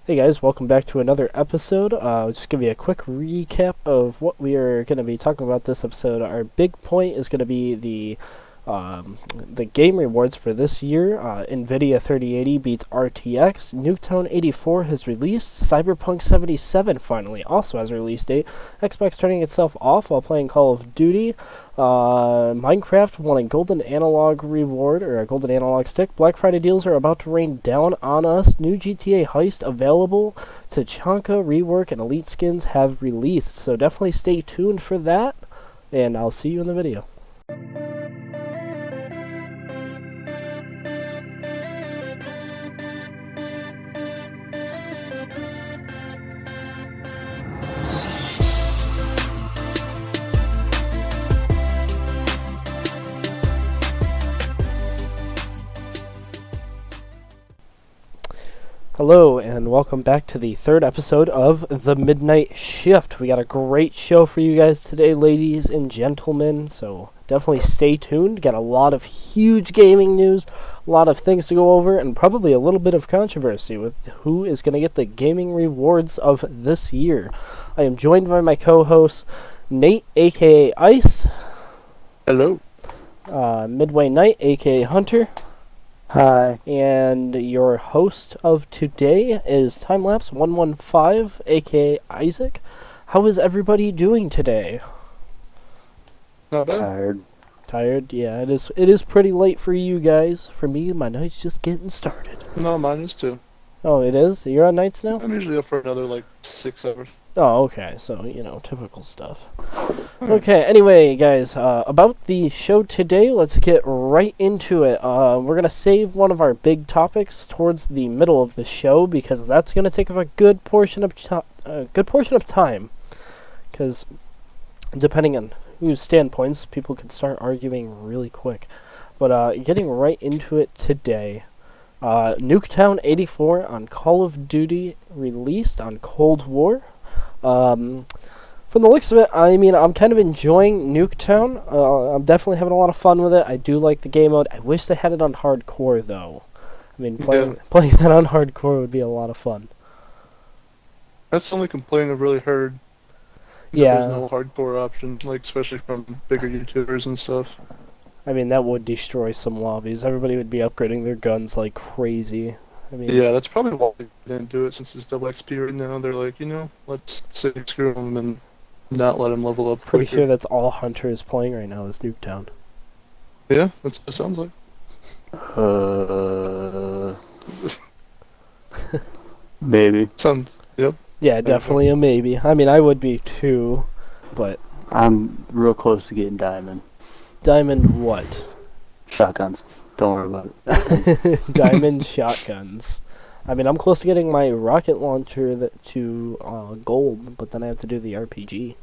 Hey guys, welcome back to another episode. I'll just give you a quick recap of what we are going to be talking about this episode. Our big point is going to be the game rewards for this year. NVIDIA 3080 beats RTX. Nuketown 84 has released. Cyberpunk 77 finally also has a release date. Xbox turning itself off while playing Call of Duty. Minecraft won a golden analog reward, or a golden analog stick. Black Friday deals are about to rain down on us. New GTA Heist available. Tachanka rework and elite skins have released. So definitely stay tuned for that. And I'll see you in the video. Hello, and welcome back to the third episode of The Midnight Shift. We got a great show for you guys today, ladies and gentlemen, so definitely stay tuned. Got a lot of huge gaming news, a lot of things to go over, and probably a little bit of controversy with who is going to get the gaming rewards of this year. I am joined by my co-host, Nate, a.k.a. Ice. Hello. Midway Knight, a.k.a. Hunter. Hi. And your host of today is Timelapse115, aka Isaac. How is everybody doing today? Not bad. Tired? Yeah, it is pretty late for you guys. For me, my night's just getting started. No, mine is too. Oh, it is? You're on nights now? I'm usually up for another 6 hours. Oh, okay. So, typical stuff. Okay, anyway, guys, about the show today, let's get right into it. We're going to save one of our big topics towards the middle of the show, because that's going to take up a good portion of time. Because, depending on whose standpoints, people could start arguing really quick. But getting right into it today, Nuketown 84 on Call of Duty released on Cold War. From the looks of it, I'm kind of enjoying Nuketown. I'm definitely having a lot of fun with it. I do like the game mode. I wish they had it on hardcore, though. Playing that on hardcore would be a lot of fun. That's the only complaint I've really heard. Yeah. There's no hardcore option, especially from bigger YouTubers and stuff. That would destroy some lobbies. Everybody would be upgrading their guns like crazy. Yeah, that's probably why they didn't do it, since it's double XP right now. They're like, let's say screw them and not let them level up. Pretty sure that's all Hunter is playing right now is Nuketown. Yeah, that's what it sounds like. Maybe. Yep. Yeah, definitely a maybe. I would be too, but... I'm real close to getting diamond. Diamond what? Shotguns. Don't worry about it. Diamond shotguns. I'm close to getting my rocket launcher to gold, but then I have to do the RPG.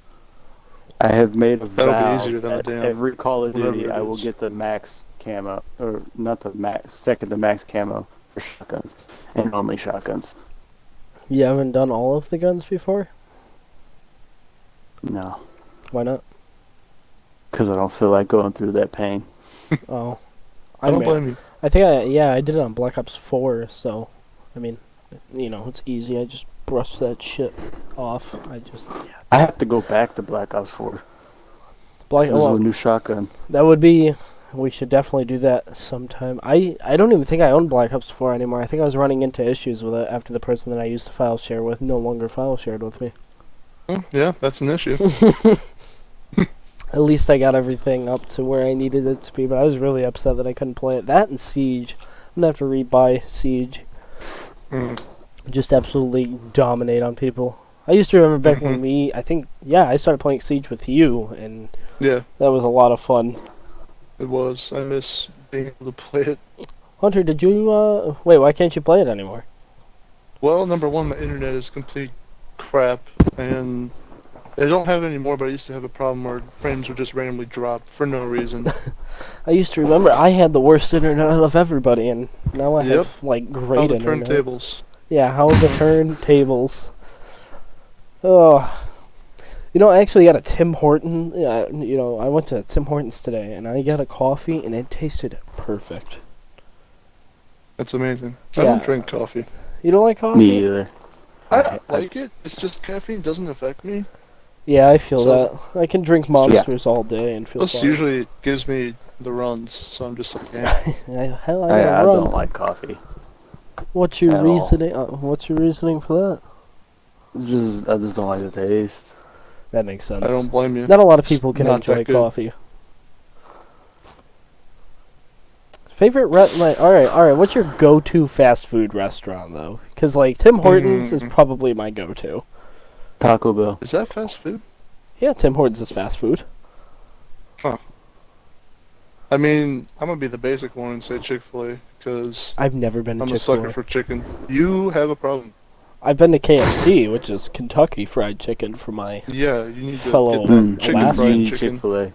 I have made a vow That'll be easier than that every Call of Duty I will get the max camo, or not the max, second to max camo for shotguns, and only shotguns. You haven't done all of the guns before? No. Why not? Because I don't feel like going through that pain. Oh. I don't blame you. I think I did it on Black Ops 4, so, it's easy. I just brush that shit off. I have to go back to Black Ops 4. This is a new shotgun. That would be... We should definitely do that sometime. I don't even think I own Black Ops 4 anymore. I think I was running into issues with it after the person that I used to file share with no longer file shared with me. Yeah, that's an issue. At least I got everything up to where I needed it to be, but I was really upset that I couldn't play it. That and Siege. I'm gonna have to rebuy Siege. Just absolutely dominate on people. I used to remember back when I started playing Siege with you, and yeah, that was a lot of fun. It was. I miss being able to play it. Hunter, did you, wait, why can't you play it anymore? Well, number one, my internet is complete crap, and I don't have it anymore, but I used to have a problem where frames would just randomly drop for no reason. I used to remember I had the worst internet of everybody, and now I have, great internet. Turntables. Yeah, how the turntables. Oh. I actually got a Tim Horton. I went to Tim Hortons today, and I got a coffee, and it tasted perfect. That's amazing. Yeah. I don't drink coffee. You don't like coffee? Me either. I don't like it. It's just caffeine doesn't affect me. Yeah, I feel that. I can drink Monsters all day and feel Plus, fine. usually it gives me the runs, so I'm just like, Hell, I don't like coffee. What's your reasoning? What's your reasoning for that? I just don't like the taste. That makes sense. I don't blame you. Not a lot of people can enjoy coffee. Favorite all right. What's your go-to fast food restaurant though? Because like Tim Hortons is probably my go-to. Taco Bell. Is that fast food? Yeah, Tim Hortons is fast food. Huh. I mean, I'm gonna be the basic one and say Chick-fil-A because I've never been to I'm Chick-fil-A. a sucker for chicken. You have a problem. I've been to KFC, which is Kentucky Fried Chicken for my you need fellow to get chicken Alaska. fried chicken. Chick-fil-A.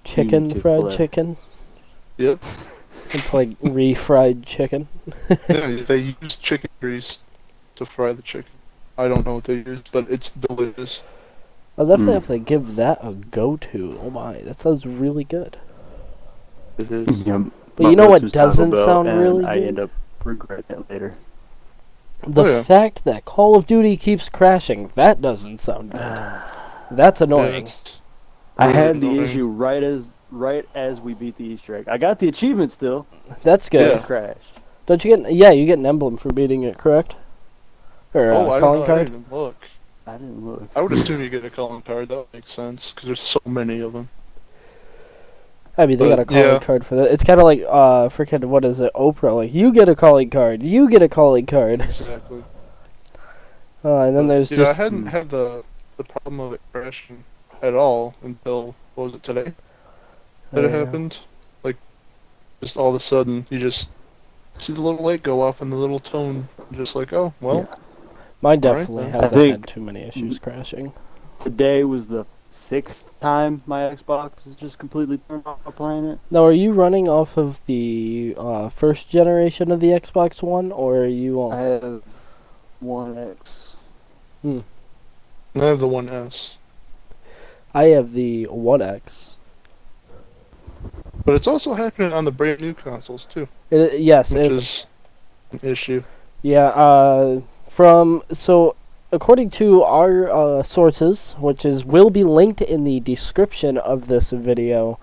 Chicken fried chicken. Yep. It's like refried chicken. Yeah, they use chicken grease to fry the chicken. I don't know what they use, but it's delicious. I'll definitely have to give that a go-to. Oh my, that sounds really good. It is. Yeah, but you know what doesn't sound really good? I end up regretting it later. The fact that Call of Duty keeps crashing, that doesn't sound good. That's annoying. I had the issue right as we beat the Easter egg. I got the achievement still. That's good. It crashed. Don't you get? Yeah, you get an emblem for beating it, correct? Or calling card? I didn't even look. I didn't look. I would assume you get a calling card. That would make sense because there's so many of them. I mean, they got a calling card for that. It's kind of like, freaking, what is it, Oprah? Like, you get a calling card. You get a calling card. Exactly. And then there's just... I hadn't had the problem of it crashing at all until, what was it, today? That it happened. Like, just all of a sudden, you just see the little light go off and the little tone. Just like, oh, well. Yeah. Mine definitely hasn't had too many issues crashing. Today was the 6th time my Xbox is just completely turned off playing it. Now, are you running off of the first generation of the Xbox One, or are you on? I have One X. I have the One S. I have the One X. But it's also happening on the brand new consoles too. Yes, which is an issue. Yeah. According to our sources, which will be linked in the description of this video,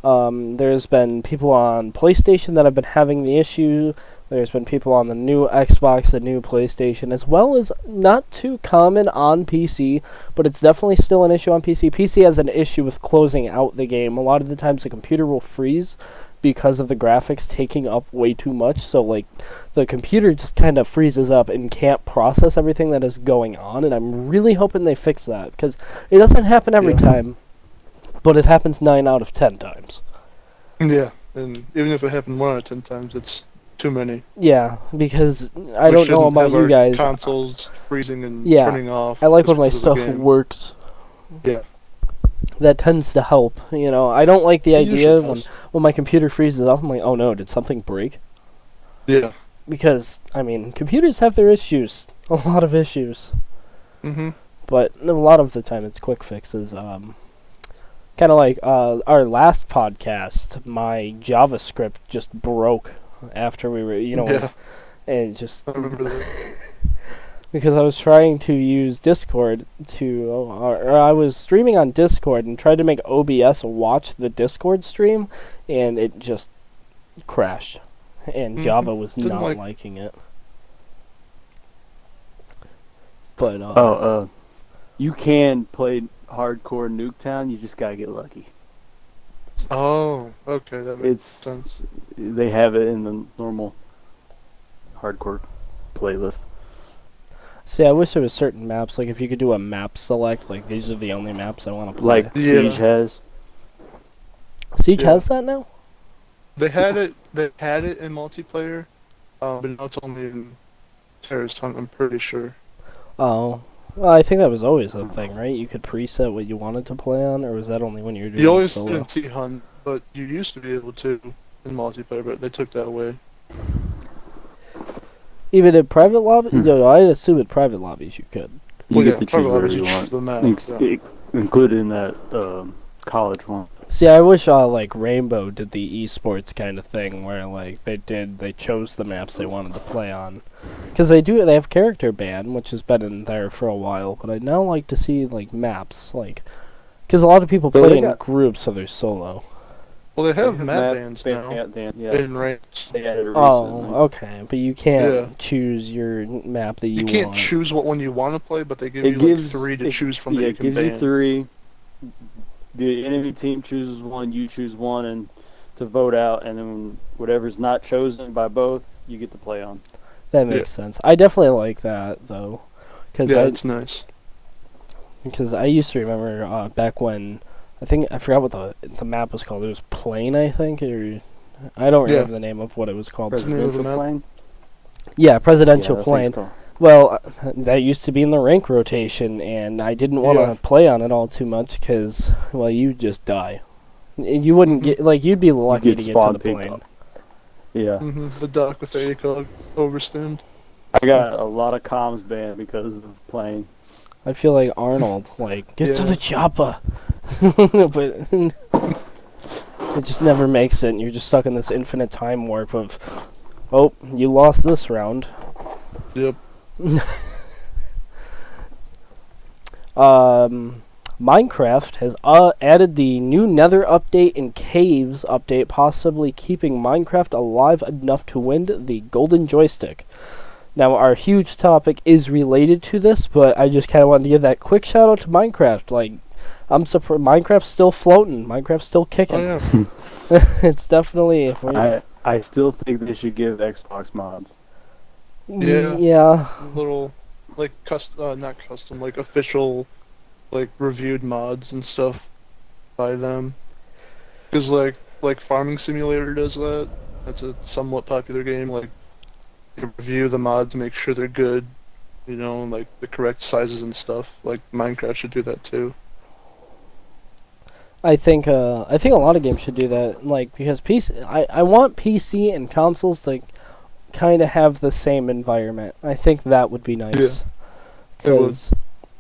there's been people on PlayStation that have been having the issue. There's been people on the new Xbox, the new PlayStation, as well as not too common on PC, but it's definitely still an issue on PC. PC has an issue with closing out the game. A lot of the times the computer will freeze because of the graphics taking up way too much, so like the computer just kind of freezes up and can't process everything that is going on, and I'm really hoping they fix that, because it doesn't happen every time, but it happens 9 out of 10 times. Yeah, and even if it happened 1 out of 10 times, it's too many. Yeah, because I don't know about you guys. Consoles freezing and turning off. I like when my stuff works. Yeah. That tends to help, you know. I don't like the idea when my computer freezes up. I'm like, oh no, did something break? Yeah. Because, I mean, computers have their issues. A lot of issues. But a lot of the time it's quick fixes. Kind of like our last podcast, my JavaScript just broke after we were, and it just... I remember that. Because I was trying to use Discord or I was streaming on Discord and tried to make OBS watch the Discord stream, and it just crashed. And Java was not liking it. But you can play hardcore Nuketown. You just gotta get lucky. Oh, okay, that makes sense. They have it in the normal hardcore playlist. See, I wish there was certain maps, like if you could do a map select, like these are the only maps I want to play. Like Siege has. Siege has that now? They had it in multiplayer, but now it's only in Terrorist Hunt, I'm pretty sure. Oh. Well, I think that was always a thing, right? You could preset what you wanted to play on, or was that only when you were doing solo? You always did in T-Hunt, but you used to be able to in multiplayer, but they took that away. Even in private lobbies? No, I'd assume in private lobbies you could. You get to choose whatever you want. Included in that college one. See, I wish like Rainbow did the esports kind of thing where like they chose the maps they wanted to play on, because they have character ban, which has been in there for a while. But I'd now like to see like maps, like because a lot of people play in groups, so they're solo. Well, they have map bans now. In ranks. They added it recently. Okay, but you can't choose your map that you want. You can't choose what one you want to play, but they give you like 3 to choose from that you can ban. It gives you 3. The enemy team chooses one, you choose one, and to vote out, and then whatever's not chosen by both, you get to play on. That makes sense. I definitely like that though, it's nice. Because I used to remember back when I forgot what the map was called. It was Plane, I think, or I don't remember the name of what it was called. Presidential Plane? Yeah, Presidential Plane. Well, that used to be in the rank rotation, and I didn't want to play on it all too much because, well, you just die. You wouldn't get, like, you'd be lucky to get to the plane. Yeah. The dock with the ACOG overstimmed. I got a lot of comms banned because of Plane. I feel like Arnold, like, get to the chopper. But it just never makes it, and you're just stuck in this infinite time warp of, oh, you lost this round. Yep. Minecraft has added the new Nether update and Caves update, possibly keeping Minecraft alive enough to win the golden joystick. Now, our huge topic is related to this, but I just kind of wanted to give that quick shout out to Minecraft. Like, I'm surprised Minecraft's still floating. Minecraft's still kicking. Oh, yeah. It's definitely. I still think they should give Xbox mods. Yeah. Little, like, not custom, like, official, like, reviewed mods and stuff by them. Because, like Farming Simulator does that. That's a somewhat popular game. Like, you review the mods, make sure they're good, you know, like, the correct sizes and stuff. Like, Minecraft should do that, too. I think a lot of games should do that, like, because I want PC and consoles to kind of have the same environment. I think that would be nice. Because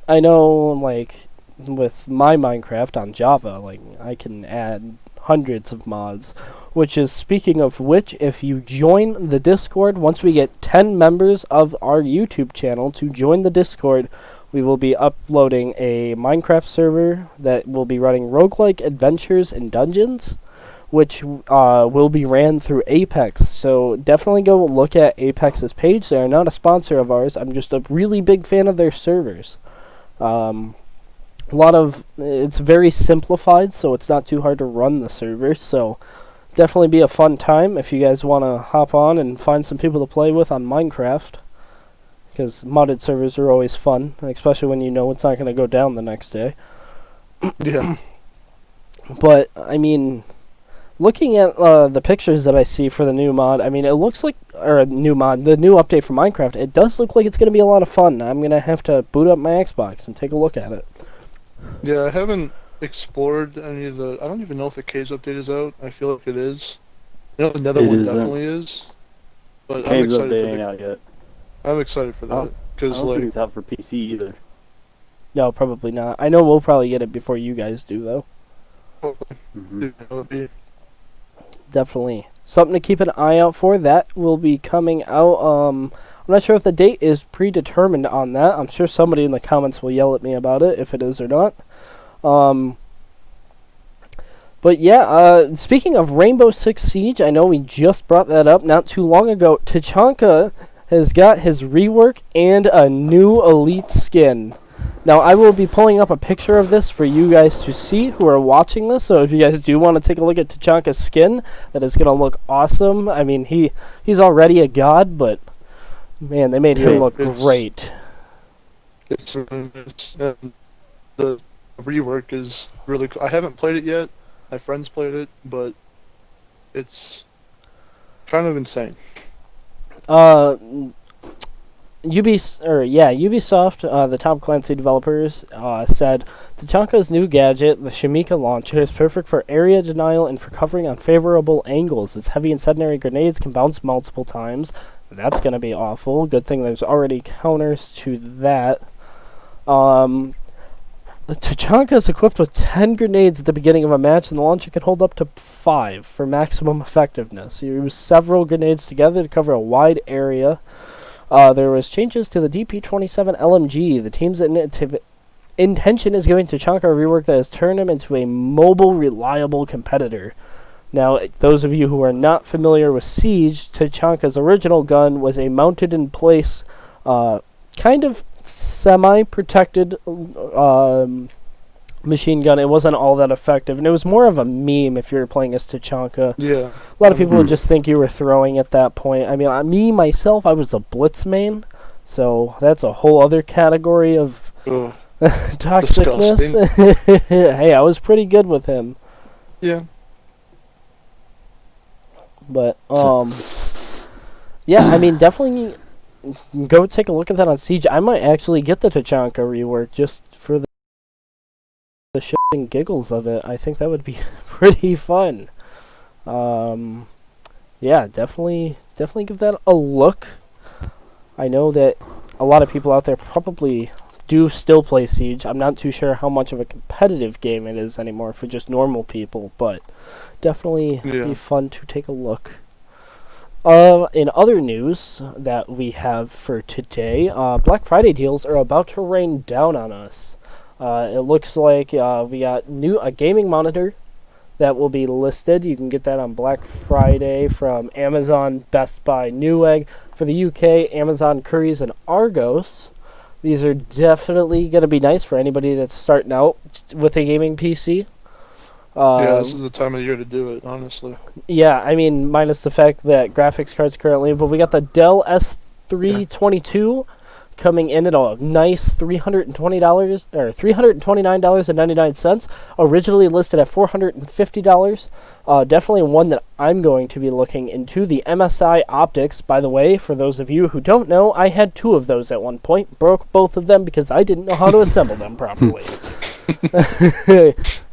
I know, like, with my Minecraft on Java, like, I can add hundreds of mods, which is, speaking of which, if you join the Discord, once we get 10 members of our YouTube channel to join the Discord, we will be uploading a Minecraft server that will be running roguelike adventures and dungeons, which will be ran through Apex. So definitely go look at Apex's page. They are not a sponsor of ours. I'm just a really big fan of their servers. It's very simplified, so it's not too hard to run the server. So definitely be a fun time if you guys want to hop on and find some people to play with on Minecraft. Because modded servers are always fun, especially when you know it's not going to go down the next day. Yeah. But, I mean, looking at the pictures that I see for the new mod, I mean, it looks like, the new update for Minecraft, it does look like it's going to be a lot of fun. I'm going to have to boot up my Xbox and take a look at it. Yeah, I haven't explored any of the... I don't even know if the Caves update is out. I feel like it is. You know, the Nether one definitely is. But I'm excited Caves update ain't out yet. I'm excited for that. Because, I don't think it's out for PC either. No, probably not. I know we'll probably get it before you guys do, though. Definitely. Something to keep an eye out for. That will be coming out. I'm not sure if the date is predetermined on that. I'm sure somebody in the comments will yell at me about it, if it is or not. But yeah, speaking of Rainbow Six Siege, I know we just brought that up not too long ago. Tachanka has got his rework and a new elite skin. Now, I will be pulling up a picture of this for you guys to see who are watching this, so if you guys do want to take a look at Tachanka's skin, that is going to look awesome. I mean, he's already a god, but, man, they made him look great. It's the rework is really cool. I haven't played it yet. My friends played it, but it's kind of insane. Ubisoft, the Tom Clancy developers, said Tachanka's new gadget, the Shamika launcher, is perfect for area denial and for covering unfavorable angles. Its heavy incendiary grenades can bounce multiple times. That's going to be awful. Good thing there's already counters to that. Tachanka is equipped with 10 grenades at the beginning of a match, and the launcher can hold up to 5 for maximum effectiveness. You use several grenades together to cover a wide area. There was changes to the DP-27 LMG. The team's intention is giving Tachanka a rework that has turned him into a mobile, reliable competitor. Now, those of you who are not familiar with Siege, Tachanka's original gun was a mounted-in-place, kind of semi-protected machine gun. It wasn't all that effective, and it was more of a meme if you were playing as Tachanka. Yeah. A lot of people would just think you were throwing at that point. I mean, me, myself, I was a Blitz main, so that's a whole other category of toxicness. Hey, I was pretty good with him. Yeah. But, yeah, I mean, definitely go take a look at that on Siege. I might actually get the Tachanka rework just for the shit and giggles of it. I think that would be pretty fun. Yeah, definitely give that a look. I know that a lot of people out there probably do still play Siege. I'm not too sure how much of a competitive game it is anymore for just normal people, but definitely be fun to take a look. In other news that we have for today, Black Friday deals are about to rain down on us. It looks like we got a gaming monitor that will be listed. You can get that on Black Friday from Amazon, Best Buy, Newegg. For the UK, Amazon, Currys, and Argos. These are definitely going to be nice for anybody that's starting out with a gaming PC. Yeah, this is the time of year to do it, honestly. Yeah, I mean, minus the fact that graphics cards currently, but we got the Dell S322 coming in at a nice $320 or $329.99, originally listed at $450. Definitely one that I'm going to be looking into. The MSI optics, by the way, for those of you who don't know, I had 2 of those at one point, broke both of them because I didn't know how to assemble them properly.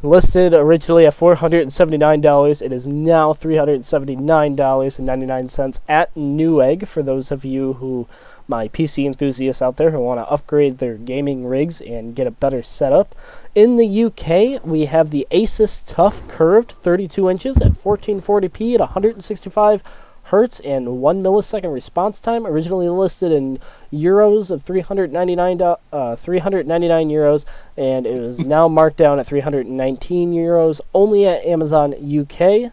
Listed originally at $479, it is now $379.99 at Newegg for those of you who, my PC enthusiasts out there who want to upgrade their gaming rigs and get a better setup. In the UK, we have the Asus TUF Curved 32 inches at 1440p at 165 hertz and 1 millisecond response time, originally listed in euros of 399 euros, and it is now marked down at 319 euros, only at Amazon UK.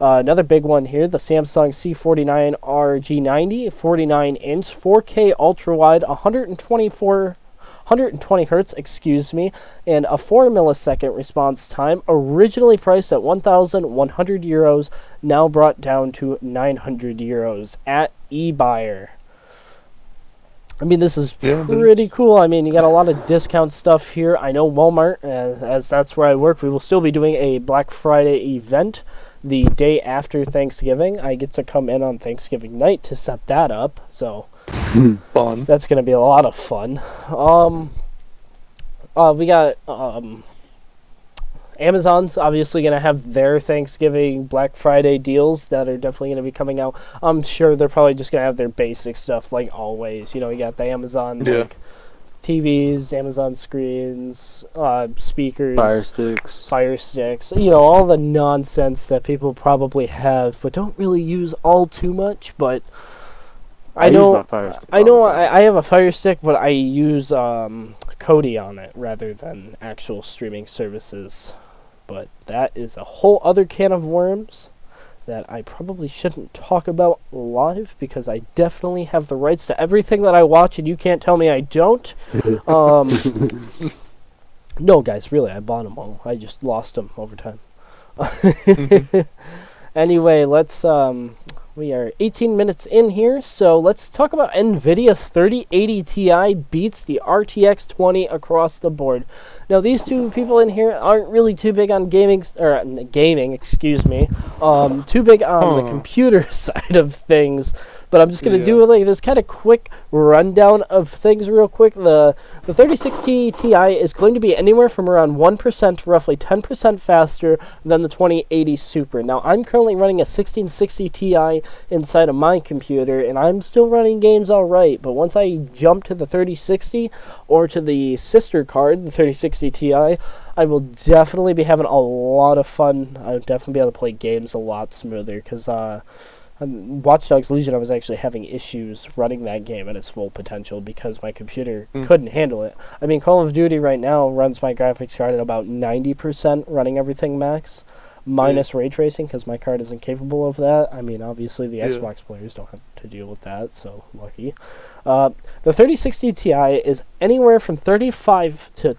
Another big one here, the Samsung C49 RG90, 49-inch, 4K ultra-wide, 120 hertz, and a 4 millisecond response time, originally priced at 1,100 euros, now brought down to 900 euros at eBuyer. I mean, this is pretty cool. I mean, you got a lot of discount stuff here. I know Walmart, as that's where I work, we will still be doing a Black Friday event the day after Thanksgiving. I get to come in on Thanksgiving night to set that up, so fun. That's going to be a lot of fun. We got Amazon's obviously going to have their Thanksgiving Black Friday deals that are definitely going to be coming out. I'm sure they're probably just going to have their basic stuff like always. You know, you got the Amazon like TVs, Amazon screens, speakers, Fire sticks, you know, all the nonsense that people probably have but don't really use all too much. But I know I have a Fire Stick, but I use Kodi on it rather than actual streaming services. But that is a whole other can of worms that I probably shouldn't talk about live because I definitely have the rights to everything that I watch, and you can't tell me I don't. No, guys, really, I bought them all. I just lost them over time. Anyway, let's we are 18 minutes in here, so let's talk about NVIDIA's 3080 Ti beats the RTX 20 across the board. Now, these two people in here aren't really too big on gaming, too big on the computer side of things, but but I'm just gonna do like this kind of quick rundown of things real quick. The 3060 Ti is going to be anywhere from around 1%, roughly 10% faster than the 2080 Super. Now I'm currently running a 1660 Ti inside of my computer, and I'm still running games all right. But once I jump to the 3060 or to the sister card, the 3060 Ti, I will definitely be having a lot of fun. I'll definitely be able to play games a lot smoother, because Watch Dogs Legion, I was actually having issues running that game at its full potential because my computer couldn't handle it. I mean, Call of Duty right now runs my graphics card at about 90% running everything max, minus ray tracing, because my card isn't capable of that. I mean, obviously the Xbox players don't have to deal with that, so lucky. The 3060 Ti is anywhere from 35 to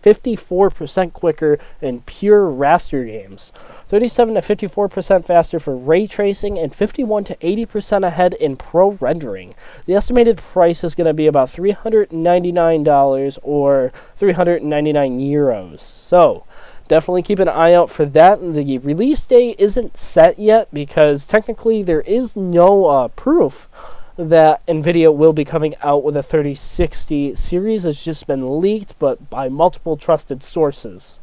54% quicker in pure raster games, 37 to 54% faster for ray tracing, and 51 to 80% ahead in pro rendering. The estimated price is going to be about $399 or 399 euros. So definitely keep an eye out for that. The release date isn't set yet because technically there is no proof that NVIDIA will be coming out with a 3060 series. It's just been leaked, but by multiple trusted sources.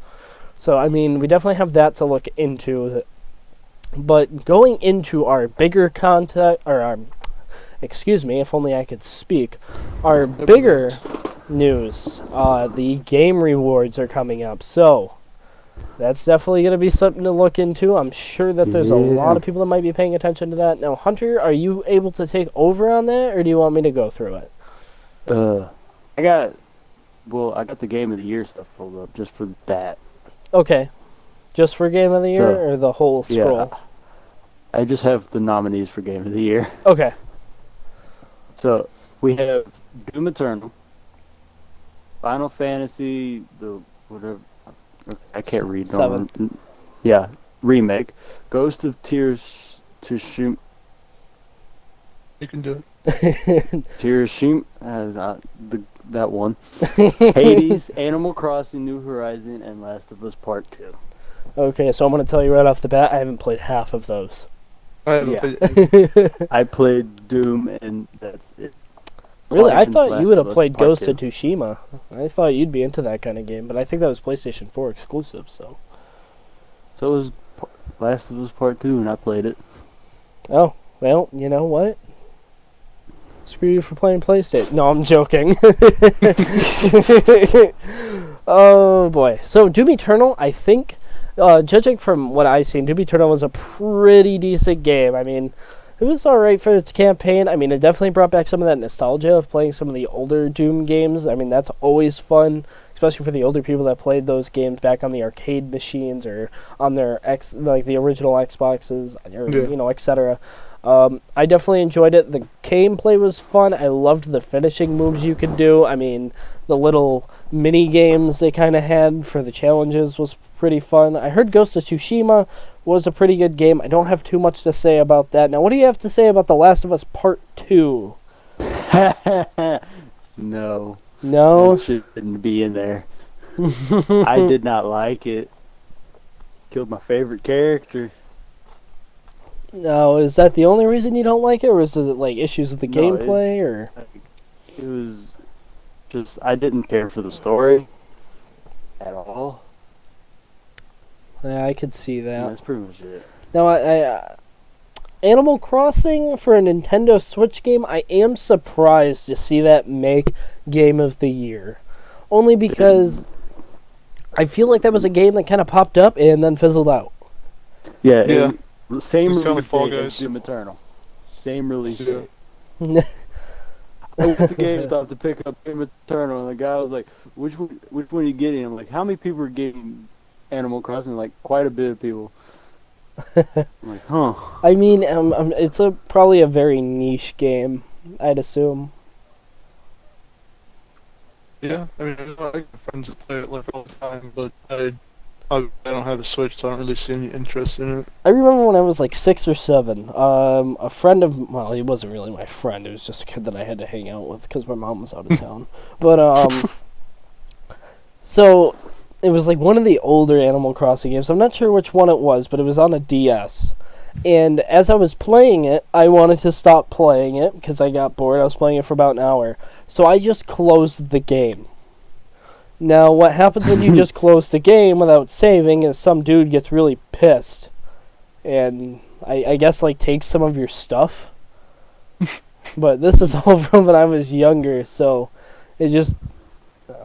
So, I mean, we definitely have that to look into. But going into our bigger content, or our, excuse me, if only I could speak, our bigger news, the game rewards are coming up. So, that's definitely going to be something to look into. I'm sure that there's a lot of people that might be paying attention to that. Now, Hunter, are you able to take over on that, or do you want me to go through it? I got the Game of the Year stuff pulled up just for that. Okay. Just for Game of the Year, or the whole scroll? Yeah, I just have the nominees for Game of the Year. Okay. So, we have Doom Eternal, Final Fantasy, I can't read. 7. Yeah, remake. Ghost of Tears to Shoot. You can do it. Tears Shoot. That one. Hades, Animal Crossing, New Horizon, and Last of Us Part 2. Okay, so I'm going to tell you right off the bat, I haven't played half of those. I played Doom, and that's it. Really? I thought you would have played Ghost 2. of Tsushima. I thought you'd be into that kind of game, but I think that was PlayStation 4 exclusive, so... So it was Last of Us Part 2, and I played it. Oh, well, you know what? Screw you for playing PlayStation. No, I'm joking. Oh, boy. So, Doom Eternal, I think, judging from what I've seen, Doom Eternal was a pretty decent game. I mean, it was alright for its campaign. I mean, it definitely brought back some of that nostalgia of playing some of the older Doom games. I mean, that's always fun, especially for the older people that played those games back on the arcade machines or on their the original Xboxes, or etc. I definitely enjoyed it. The gameplay was fun. I loved the finishing moves you could do. I mean, the little mini games they kind of had for the challenges was pretty fun. I heard Ghost of Tsushima was a pretty good game. I don't have too much to say about that. Now, what do you have to say about The Last of Us Part 2? No. No? It shouldn't be in there. I did not like it. Killed my favorite character. No, is that the only reason you don't like it, or is it like issues with the gameplay, or? It was just, I didn't care for the story at all. Yeah, I could see that. And that's pretty much it. Now, I Animal Crossing for a Nintendo Switch game, I am surprised to see that make Game of the Year. Only because I feel like that was a game that kind of popped up and then fizzled out. Yeah. Same release Fall date Guys. as Doom Eternal. Same release date. Yeah. I went to GameStop to pick up Doom Eternal, and the guy was like, which one are you getting? I'm like, how many people are getting Animal Crossing? Like, quite a bit of people. I'm like, huh. I mean, it's probably a very niche game, I'd assume. Yeah, I mean, I have friends that play it like all the time, but I don't have a Switch, so I don't really see any interest in it. I remember when I was like 6 or 7, a friend of, well, he wasn't really my friend, it was just a kid that I had to hang out with because my mom was out of town. But, so, it was like one of the older Animal Crossing games. I'm not sure which one it was, but it was on a DS. And as I was playing it, I wanted to stop playing it because I got bored. I was playing it for about an hour. So I just closed the game. Now, what happens when you just close the game without saving is some dude gets really pissed. And I guess, like, takes some of your stuff. But this is all from when I was younger, so it just...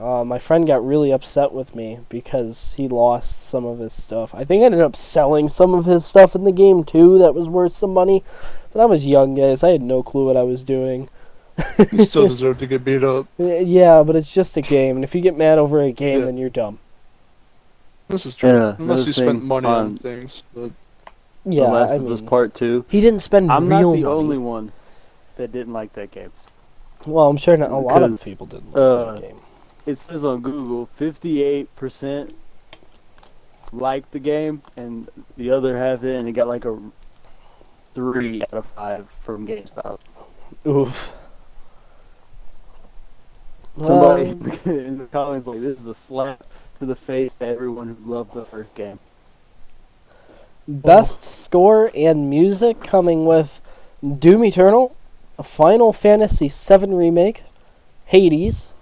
my friend got really upset with me because he lost some of his stuff. I think I ended up selling some of his stuff in the game too that was worth some money. But I was young, guys. I had no clue what I was doing. You still deserve to get beat up. Yeah, but it's just a game. And if you get mad over a game, then you're dumb. This is true. Yeah, Unless you spent money on on things. But Yeah, The Last of Us Part 2. he didn't spend I'm real not the money. only one that didn't like that game. Well, I'm sure not a lot of Because, people didn't like that game. It says on Google 58% liked the game, and the other half didn't, and it got like a 3 out of 5 from GameStop. Oof. Somebody in the comments like, this is a slap to the face to everyone who loved the first game. Best score and music coming with Doom Eternal, Final Fantasy VII Remake, Hades,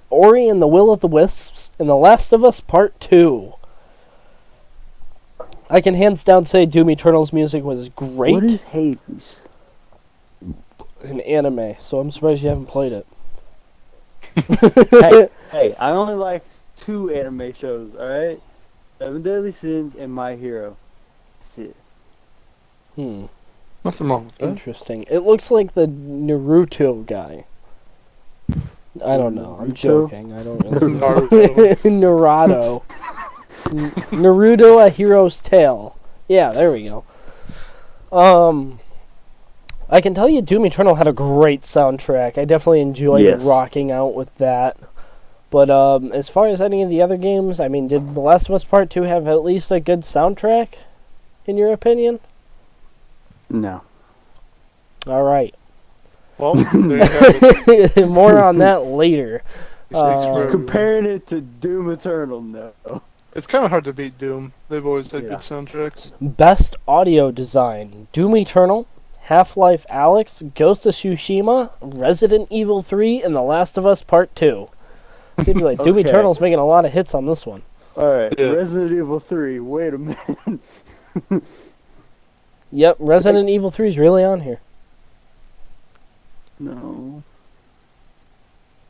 Ori and the Will of the Wisps, and The Last of Us Part 2. I can hands down say Doom Eternal's music was great. What is Hades? An anime, so I'm surprised you haven't played it. Hey, I only like 2 anime shows, alright? Seven Deadly Sins and My Hero. That's it. nothing wrong with that. Interesting. It looks like the Naruto guy. I don't know. I'm Naruto? joking. I don't really know. Naruto. Naruto. Naruto: A Hero's Tale. Yeah, there we go. I can tell you Doom Eternal had a great soundtrack. I definitely enjoyed rocking out with that. But as far as any of the other games, I mean, did The Last of Us Part 2 have at least a good soundtrack, in your opinion? No. All right. Well, there you have it. More on that later. Comparing it to Doom Eternal, no. It's kind of hard to beat Doom. They've always had good soundtracks. Best audio design: Doom Eternal, Half-Life Alyx, Ghost of Tsushima, Resident Evil 3, and The Last of Us Part 2. Seems like Doom Okay. Eternal's making a lot of hits on this one. Alright, Yeah. Resident Evil 3, wait a minute. Yep, Resident Evil 3 is really on here. No.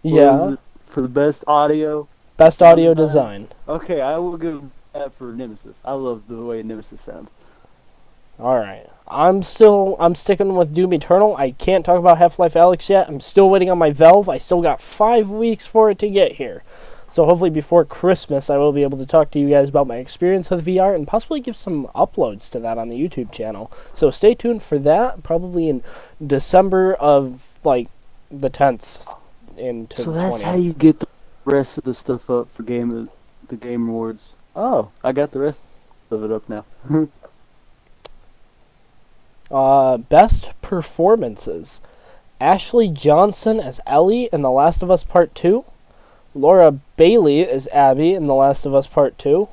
Yeah, What is it for the best audio? best audio design. Okay, I will give that for Nemesis. I love the way Nemesis sounds. All right, I'm sticking with Doom Eternal. I can't talk about Half-Life Alyx yet. I'm still waiting on my Valve. I still got 5 weeks for it to get here. So hopefully before Christmas, I will be able to talk to you guys about my experience with VR and possibly give some uploads to that on the YouTube channel. So stay tuned for that, probably in December of, like, the 10th into So the 20th. that's how you get the rest of the stuff up for the Game Awards. Oh, I got the rest of it up now. Best performances: Ashley Johnson as Ellie in The Last of Us Part 2, Laura Bailey as Abby in The Last of Us Part 2,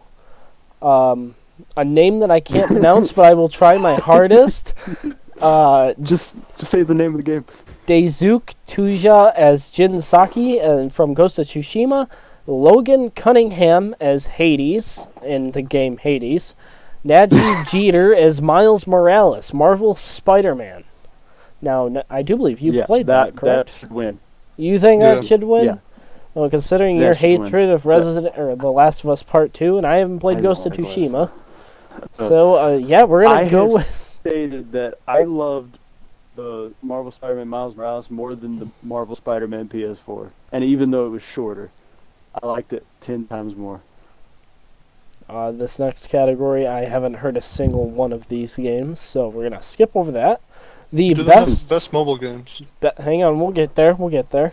a name that I can't pronounce but I will try my hardest, Just say the name of the game. Daisuke Tuja as Jin Saki from Ghost of Tsushima, Logan Cunningham as Hades in the game Hades, Nadji Jeter as Miles Morales, Marvel Spider-Man. Now, I do believe you played that, correct? That should win. You think that should win? Yeah. Well, considering That your should win. hatred of Resident or The Last of Us Part 2, and I haven't played I Ghost don't of like Tsushima. Uh, So, yeah, we're going I to go have with... stated that I loved the Marvel Spider-Man Miles Morales more than the Marvel Spider-Man PS4. And even though it was shorter, I liked it 10 times more. This next category, I haven't heard a single one of these games, so we're going to skip over that. The Do best... the best mobile games. Hang on, we'll get there.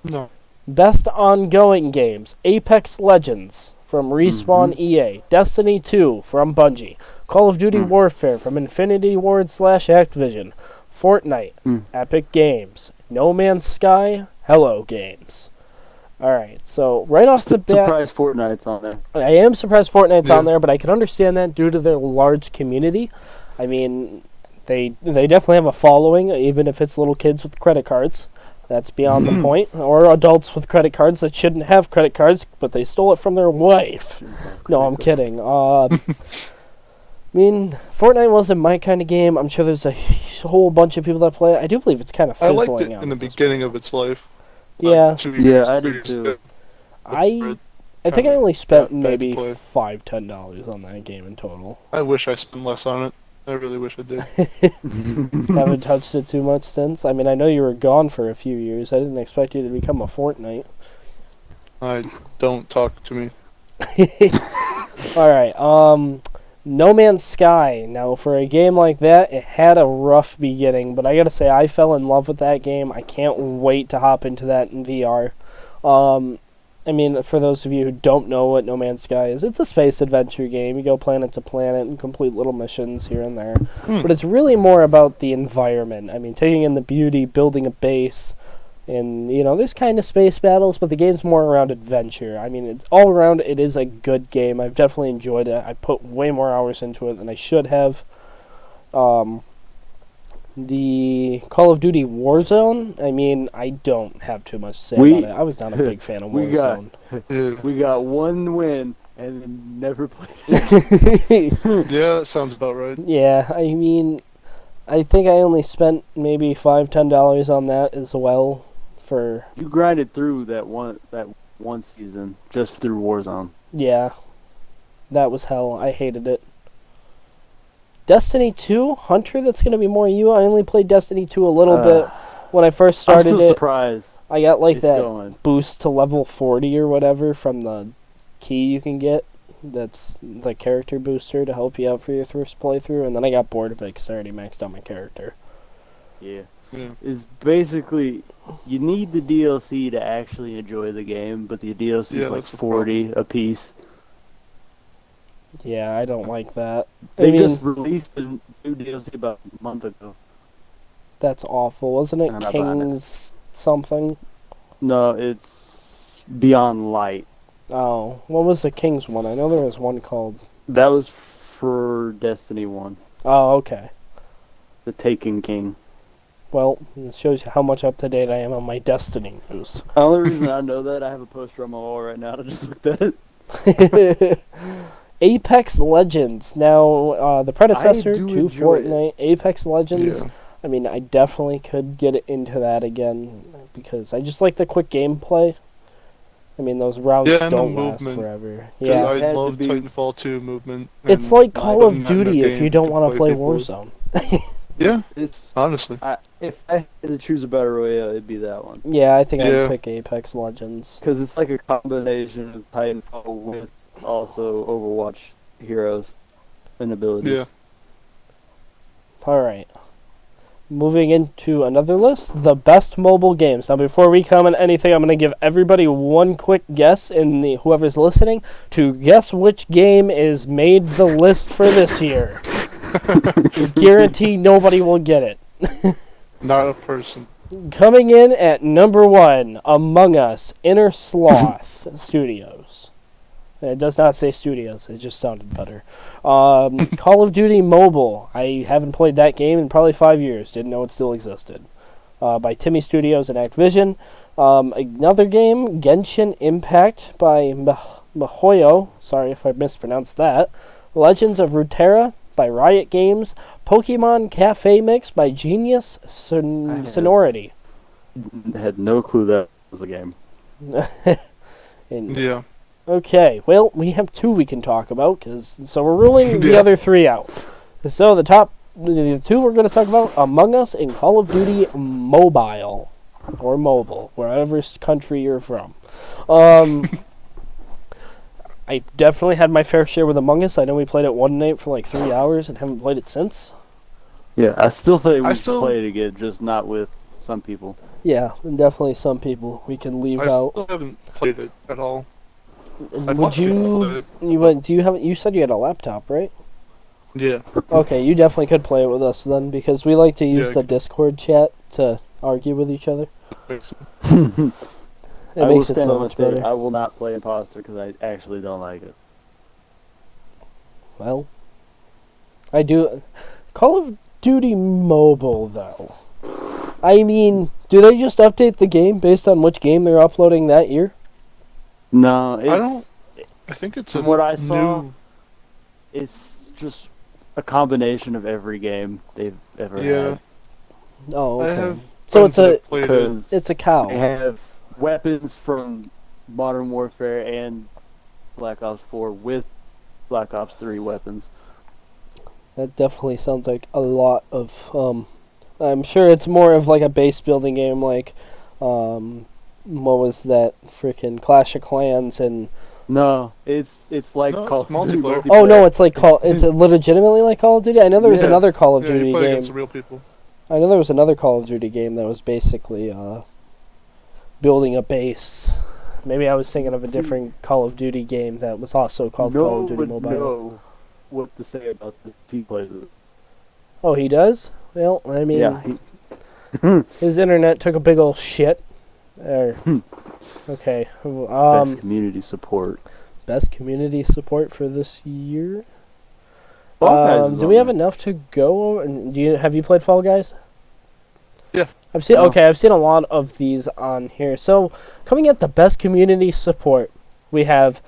No. Best ongoing games: Apex Legends from Respawn EA, Destiny 2 from Bungie, Call of Duty Warfare from Infinity Ward / Activision, Fortnite, Epic Games, No Man's Sky, Hello Games. Alright, so right off the bat... Surprised Fortnite's on there. I am surprised Fortnite's on there, but I can understand that due to their large community. I mean, they definitely have a following, even if it's little kids with credit cards. That's beyond the point. Or adults with credit cards that shouldn't have credit cards, but they stole it from their wife. No, I'm kidding. I mean, Fortnite wasn't my kind of game. I'm sure there's a whole bunch of people that play it. I do believe it's kind of I fizzling liked it out in the at this beginning of its life. Yeah. 2 Yeah, years, I 3 did years too. ago, I think I only spent got bad to maybe play. $5-10 on that game in total. I wish I spent less on it. I really wish I did. Haven't touched it too much since. I mean, I know you were gone for a few years. I didn't expect you to become a Fortnite. Don't talk to me. Alright, No Man's Sky. Now, for a game like that, it had a rough beginning, but I gotta say, I fell in love with that game. I can't wait to hop into that in VR. I mean, for those of you who don't know what No Man's Sky is, it's a space adventure game. You go planet to planet and complete little missions here and there. But it's really more about the environment. I mean, taking in the beauty, building a base, and, you know, there's kind of space battles, but the game's more around adventure. I mean, it's all around, it is a good game. I've definitely enjoyed it. I put way more hours into it than I should have. The Call of Duty Warzone, I mean, I don't have too much to say about it. I was not a big fan of Warzone. We got one win and then never played it. Yeah, that sounds about right. Yeah, I mean, I think I only spent maybe $5-10 on that as well. For You grinded through that one season just through Warzone. yeah, that was hell. I hated it. Destiny 2, Hunter, that's going to be more you. I only played Destiny 2 a little bit when I first I'm started still it. surprised. I got like it's that going. boost to level 40 or whatever from the key you can get. That's the character booster to help you out for your first playthrough. And then I got bored of it because I already maxed out my character. Yeah. Yeah. It's basically, you need the DLC to actually enjoy the game, but the DLC Yeah, is like that's the 40 a piece. Yeah, I don't like that. They I mean, just released the new DLC about a month ago. that's awful. Wasn't it I'm not buying it. King's something? No, it's Beyond Light. Oh, what was the King's one? I know there was one called... That was for Destiny 1. Oh, okay. The Taken King. Well, it shows you how much up to date I am on my Destiny news. The only reason I know that, I have a poster on my wall right now to just look at it. Apex Legends. Now, the predecessor do to enjoy it. Fortnite, Apex Legends. Yeah. I mean, I definitely could get into that again because I just like the quick gameplay. I mean, those routes Yeah, and the don't last movement. forever. Because Yeah, I had to love be- Titanfall 2 movement. it's and like Call of putting that in a Duty if game you don't want to play people with. Warzone. Yeah, It's honestly. if I had to choose a battle royale, it'd be that one. Yeah, I think Yeah. I'd pick Apex Legends. Because it's like a combination of Titanfall with also Overwatch heroes and abilities. Yeah. Alright. Moving into another list, the best mobile games. Now, before we comment anything, I'm going to give everybody one quick guess in the whoever's listening to guess which game is made the list for this year. Guarantee nobody will get it. Not a person. Coming in at number 1, Among Us, Inner Sloth Studios. It does not say studios, it just sounded better. Call of Duty Mobile. I haven't played that game in probably 5 years. Didn't know it still existed. By Timmy Studios and Activision. Another game, Genshin Impact by Mihoyo. Sorry if I mispronounced that. Legends of Runeterra by Riot Games. Pokemon Cafe Mix by Genius Sonority. I had no clue that was a game. And Yeah. okay, well, we have 2 we can talk about, so we're ruling the Yeah. other 3 out. So the 2 we're going to talk about, Among Us and Call of Duty Mobile, or Mobile, wherever country you're from. I definitely had my fair share with Among Us. I know we played it one night for like 3 hours and haven't played it since. Yeah, I still think we I should still- play it again, just not with some people. Yeah, and definitely some people we can leave I out. still haven't played it at all. Would watched people you? play Do you have? You said you had a laptop, right? Yeah. Okay, you definitely could play it with us then, because we like to use Yeah, the Discord chat to argue with each other. It I will makes it stand so on much my better. better. I will not play Imposter because I actually don't like it. Well, I do. Call of Duty Mobile, though. I mean, do they just update the game based on which game they're uploading that year? No, it's I think it's from a what I saw, new. it's just a combination of every game they've ever Yeah. had. Oh, I okay. have So friends that have played it. Because it's a cow. they have weapons from Modern Warfare and Black Ops 4 with Black Ops 3 weapons. That definitely sounds like a lot of. I'm sure it's more of like a base building game, like, what was that freaking Clash of Clans and. No, it's like No, Call it's of Duty multiplayer. Oh no, it's like it's legitimately like Call of Duty. I know there was Yeah. another Call of Yeah, you Duty play game. against real people. I know there was another Call of Duty game that was basically building a base. Maybe I was thinking of a different Call of Duty game that was also called no Call of Duty one Mobile. know what to say about the team plays it. Oh, he does? Well, I mean, Yeah, his internet took a big old shit. Okay. best community support. Best community support for this year. Fall Guys is Do on we have there. enough to go? And have you played Fall Guys? Yeah. I've seen. No. Okay, I've seen a lot of these on here. So coming at the best community support, we have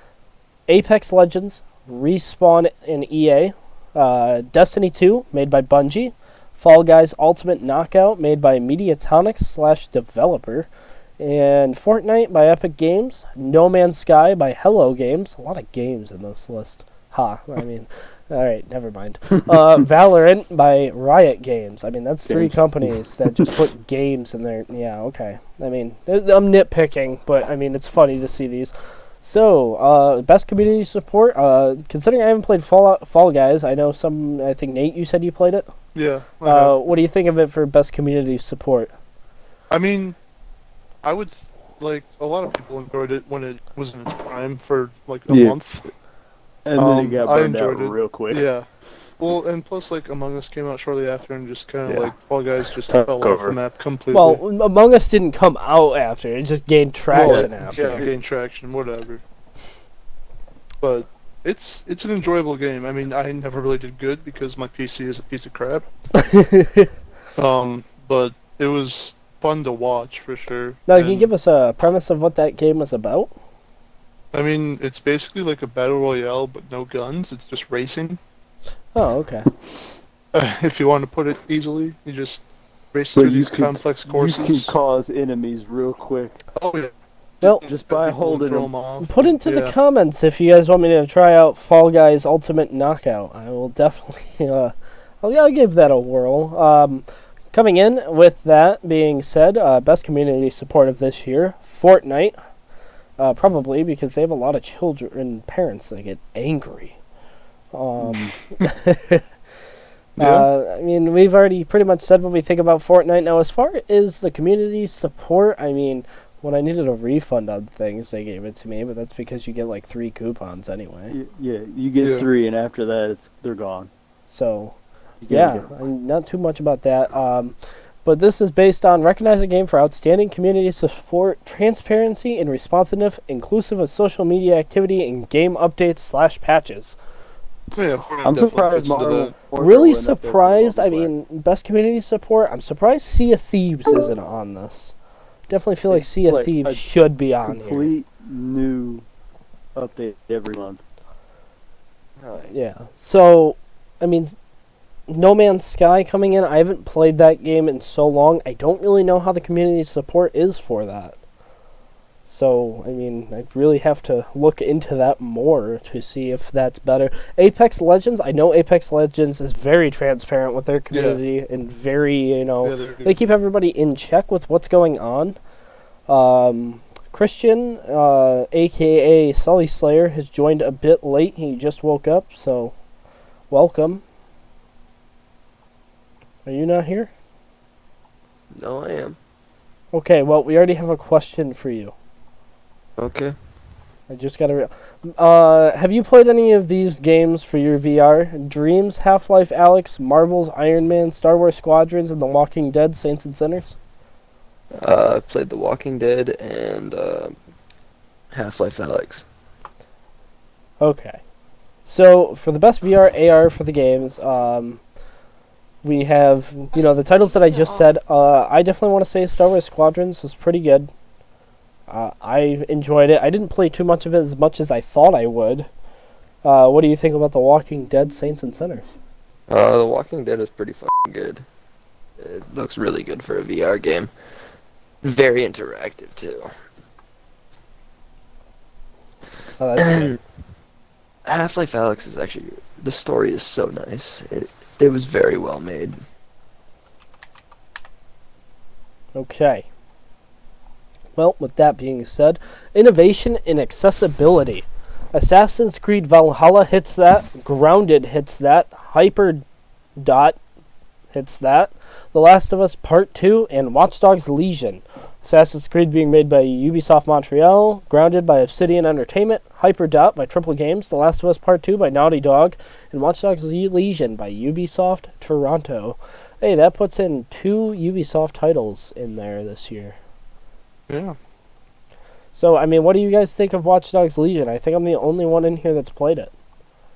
Apex Legends, Respawn and EA, Destiny 2 made by Bungie, Fall Guys Ultimate Knockout made by Mediatonics / developer, and Fortnite by Epic Games, No Man's Sky by Hello Games. A lot of games in this list. I mean, alright, never mind. Valorant by Riot Games. I mean, that's three Games. companies that just put games in there. Yeah, okay. I mean, I'm nitpicking, but I mean, it's funny to see these. So, best community support. Considering I haven't played Fall Guys, I know I think Nate, you said you played it? Yeah. I have. What do you think of it for best community support? I mean, I would like a lot of people enjoyed it when it was in its prime for like a Yeah. month. And then it got I burned out enjoyed it. real quick. Yeah. Well, and plus, like Among Us came out shortly after, and just kind of Yeah. like Fall Guys just Took fell off over. the map completely. Well, Among Us didn't come out after. It just gained traction after. Yeah, gain traction, whatever. But it's an enjoyable game. I mean, I never really did good because my PC is a piece of crap. But it was fun to watch for sure. Now, can you And, give us a premise of what that game was about? I mean, it's basically like a battle royale, but no guns. It's just racing. Oh, okay. If you want to put it easily, you just race But through you these can- complex You courses. can cause enemies real quick. Oh yeah. Well, Just by People holding throw them. off. put into the Yeah. comments if you guys want me to try out Fall Guys Ultimate Knockout. I will definitely, I'll give that a whirl. Coming in with that being said, best community support of this year, Fortnite. Probably because they have a lot of children and parents that get angry. Yeah. I mean, we've already pretty much said what we think about Fortnite. Now, as far as the community support, I mean, when I needed a refund on things, they gave it to me, but that's because you get like 3 coupons anyway. Yeah, you get Yeah. 3, and after that, they're gone. So, You get yeah, them. not too much about that. But this is based on recognize a game for outstanding community support, transparency, and responsiveness, inclusive of social media activity and game updates / patches. Yeah, Fortnite I'm definitely surprised fits into Modern that. Warfare Really went up there for surprised. I multiplayer. mean, best community support. I'm surprised Sea of Thieves isn't on this. Definitely feel like It's Sea of like Thieves a should be on here. complete new update every month. Yeah. So, I mean, No Man's Sky coming in. I haven't played that game in so long. I don't really know how the community support is for that. So, I mean, I really have to look into that more to see if that's better. Apex Legends. I know Apex Legends is very transparent with their community and very, Yeah, they're they good. keep everybody in check with what's going on. Christian, aka Sully Slayer, has joined a bit late. He just woke up, so welcome. Are you not here? No, I am. Okay, well, we already have a question for you. Okay. I just gotta. Have you played any of these games for your VR? Dreams, Half-Life Alyx, Marvel's Iron Man, Star Wars Squadrons, and The Walking Dead: Saints and Sinners? I've played The Walking Dead and Half-Life Alyx. Okay. So, for the best VR AR for the games, We have, the titles that I just said. I definitely want to say Star Wars Squadrons was pretty good. I enjoyed it. I didn't play too much of it as much as I thought I would. What do you think about The Walking Dead Saints and Sinners? The Walking Dead is pretty fucking good. It looks really good for a VR game. Very interactive too. Oh, that's good. Half-Life Alyx is actually, the story is so nice. It was very well made. Okay. Well, with that being said, innovation in accessibility. Assassin's Creed Valhalla hits that. Grounded hits that. Hyperdot hits that. The Last of Us Part 2 and Watch Dogs Legion. Assassin's Creed being made by Ubisoft Montreal. Grounded by Obsidian Entertainment. Hyperdot by Triple Games. The Last of Us Part 2 by Naughty Dog. And Watch Dogs Legion by Ubisoft Toronto. Hey, that puts in 2 Ubisoft titles in there this year. Yeah. So, I mean, what do you guys think of Watch Dogs Legion? I think I'm the only one in here that's played it.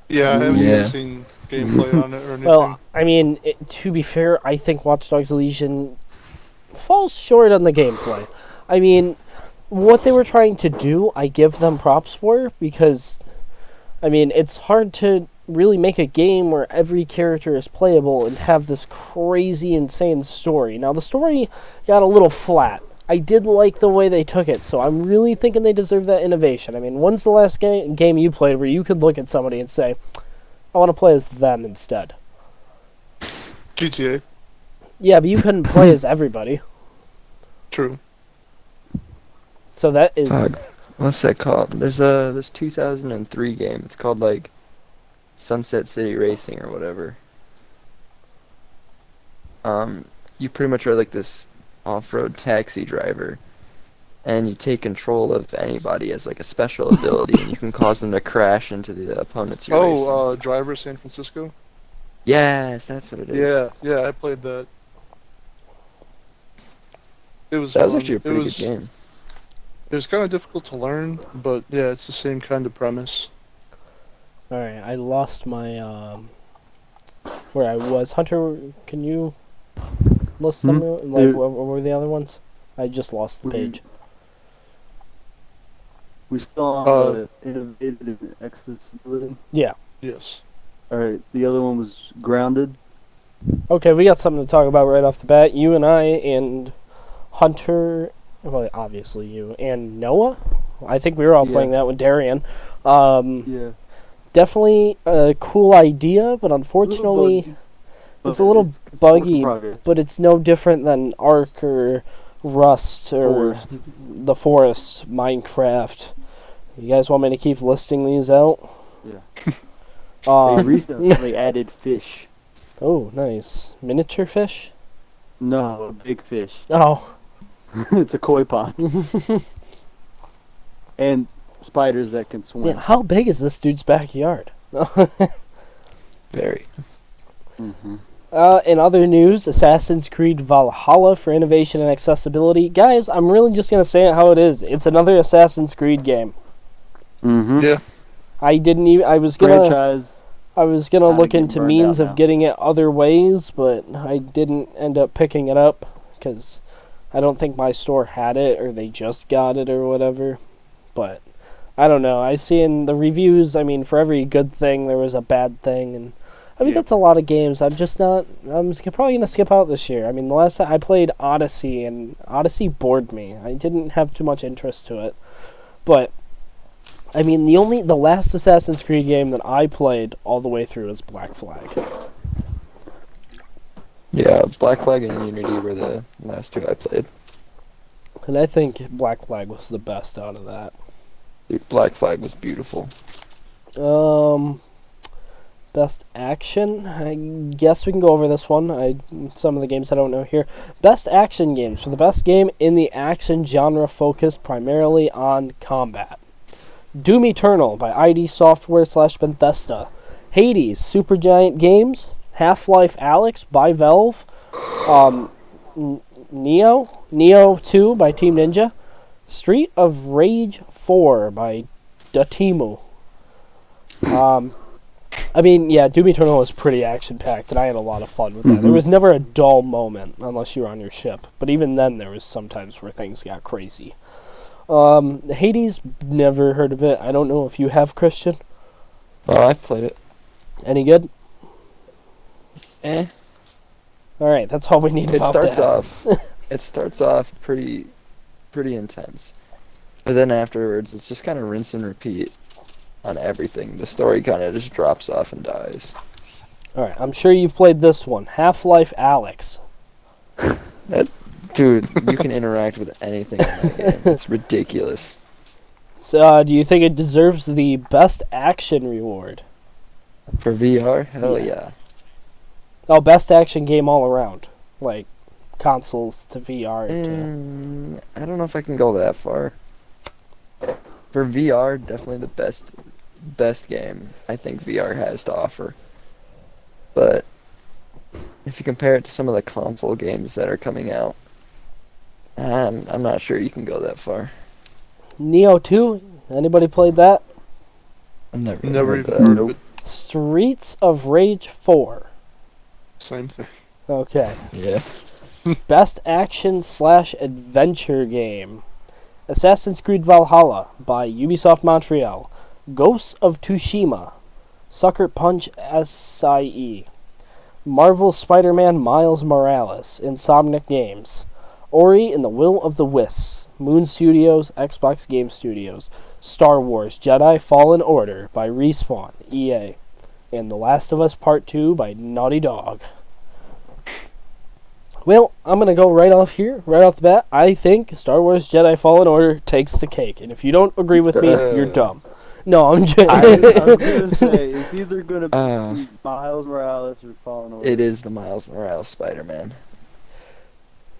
Yeah, I haven't Yeah. even seen gameplay on it or anything. Well, I mean, to be fair, I think Watch Dogs Legion falls short on the gameplay. I mean, what they were trying to do, I give them props for, because, I mean, it's hard to really make a game where every character is playable and have this crazy, insane story. Now, the story got a little flat. I did like the way they took it, so I'm really thinking they deserve that innovation. I mean, when's the last game you played where you could look at somebody and say, I want to play as them instead? GTA. Yeah, but you couldn't play as everybody. True. So that is... What's that called? There's this 2003 game. It's called like Sunset City Racing or whatever. You pretty much are like this off-road taxi driver, and you take control of anybody as like a special ability, and you can cause them to crash into the opponents you're racing. Driver San Francisco? Yes, that's what it is. Yeah, I played that. It was That was fun. actually a pretty good game. It was kind of difficult to learn, but yeah, it's the same kind of premise. Alright, I lost my, where I was. Hunter, can you list them? Like, what were the other ones? I just lost the page. We still on innovative accessibility. Yeah. Yes. Alright, the other one was Grounded. Okay, we got something to talk about right off the bat. You and I and Hunter, well, obviously you, and Noah? I think we were all playing that with Darian. Yeah. Definitely a cool idea, but unfortunately, it's a little buggy, but it's no different than Ark or Rust or The Forest, Minecraft. You guys want me to keep listing these out? Yeah. They recently added fish. Oh, nice. Miniature fish? No, a big fish. Oh. It's a koi pond. And spiders that can swim. Man, how big is this dude's backyard? Very. In other news, Assassin's Creed Valhalla for innovation and accessibility. Guys, I'm really just going to say it how it is. It's another Assassin's Creed game. Yeah. I was going to look into getting means burned out of now. getting it other ways, but I didn't end up picking it up because I don't think my store had it, or they just got it or whatever. But I don't know. I see in the reviews, I mean, for every good thing there was a bad thing, and I mean, that's a lot of games. I'm probably going to skip out this year. I mean, the last time I played Odyssey, and Odyssey bored me. I didn't have too much interest to it. But, I mean, the last Assassin's Creed game that I played all the way through was Black Flag. Yeah, Black Flag and Unity were the last two I played. And I think Black Flag was the best out of that. Dude, Black Flag was beautiful. Best action? I guess we can go over this one. Some of the games I don't know here. Best action games. For the best game in the action genre focused primarily on combat. Doom Eternal by ID Software / Bethesda. Hades, Supergiant Games. Half-Life Alyx by Valve. Neo 2 by Team Ninja. Street of Rage 4 by Dotemu. I mean, yeah, Doom Eternal was pretty action-packed, and I had a lot of fun with that. There was never a dull moment, unless you were on your ship. But even then, there was sometimes where things got crazy. Hades, never heard of it. I don't know if you have, Christian. Oh, I've played it. Any good? Eh. Alright, that's all we need It about starts that. off. It starts off pretty intense, but then afterwards, it's just kind of rinse and repeat on everything. The story kind of just drops off and dies. Alright, I'm sure you've played this one. Half-Life Alyx. Dude, you can interact with anything in that game. It's ridiculous. So, do you think it deserves the best action reward? For VR, hell Yeah. yeah. Oh, best action game all around. Like, consoles to VR. I don't know if I can go that far. For VR, definitely the best game I think VR has to offer. But if you compare it to some of the console games that are coming out, I'm not sure you can go that far. Neo 2? Anybody played that? I've never Never heard even that. heard of it. Streets of Rage 4. Same thing. Okay. Yeah. Best action/adventure game. Assassin's Creed Valhalla by Ubisoft Montreal. Ghosts of Tsushima. Sucker Punch SIE. Marvel Spider-Man Miles Morales. Insomniac Games. Ori and the Will of the Wisps. Moon Studios, Xbox Game Studios. Star Wars Jedi Fallen Order by Respawn, EA. And The Last of Us Part 2 by Naughty Dog. Well, I'm going to go right off here, right off the bat. I think Star Wars Jedi Fallen Order takes the cake. And if you don't agree with me, you're dumb. No, I'm just... I was gonna say it's either gonna be Miles Morales or Fallen Order. It is the Miles Morales Spider-Man.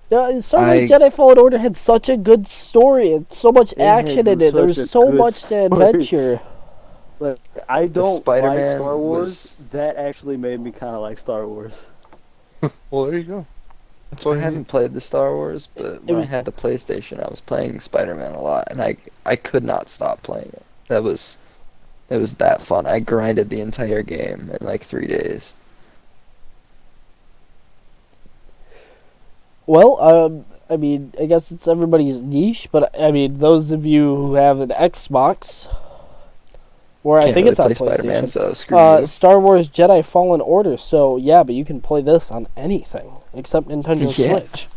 Star Wars Jedi Fallen Order had such a good story and so much action in it. There was so much to adventure. Look, I don't like Spider-Man Star Wars. That actually made me kind of like Star Wars. Well, there you go. That's all I you haven't need. played the Star Wars, but when I had the PlayStation, I was playing Spider-Man a lot, and I could not stop playing it. It was that fun. I grinded the entire game in like 3 days. Well, I mean, I guess it's everybody's niche, but I mean, those of you who have an Xbox, or I Can't think really it's on play Spider-Man, PlayStation, so screw you. Star Wars Jedi Fallen Order. So yeah, but you can play this on anything except Nintendo Yeah. Switch.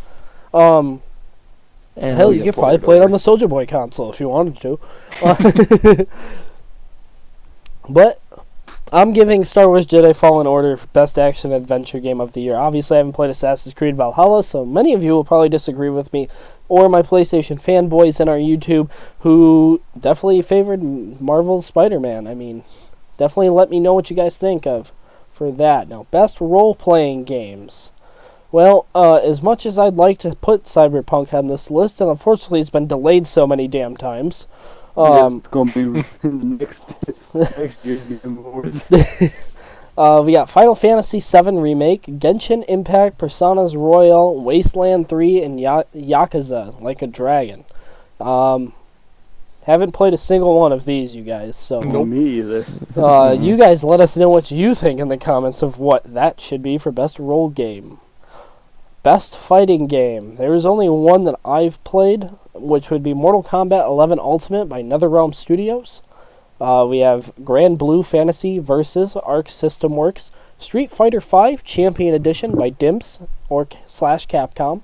And Hell, you get could probably ported play it on over. the Soulja Boy console if you wanted to. But I'm giving Star Wars Jedi Fallen Order best action adventure game of the year. Obviously, I haven't played Assassin's Creed Valhalla, so many of you will probably disagree with me, or my PlayStation fanboys in our YouTube who definitely favored Marvel's Spider-Man. I mean, definitely let me know what you guys think of for that. Now, best role-playing games. Well, as much as I'd like to put Cyberpunk on this list, and unfortunately it's been delayed so many damn times, It's gonna be in the next year's Game Awards. we got Final Fantasy VII Remake, Genshin Impact, Personas Royale, Wasteland 3, and Yakuza Like a Dragon. Haven't played a single one of these, you guys, so... No, me either. you guys let us know what you think in the comments of what that should be for best role game. Best fighting game. There is only one that I've played, which would be Mortal Kombat 11 Ultimate by NetherRealm Studios. We have Grand Blue Fantasy versus Arc System Works. Street Fighter V Champion Edition by Dimps / Capcom.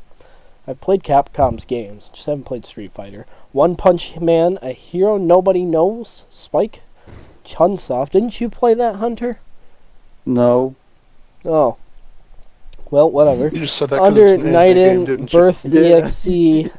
I've played Capcom's games, just haven't played Street Fighter. One Punch Man, A Hero Nobody Knows, Spike Chunsoft. Didn't you play that, Hunter? No. Oh. Well, whatever. You just said that 'cause Under it's an anime game, Nightin, didn't you? Birth Yeah. EXE.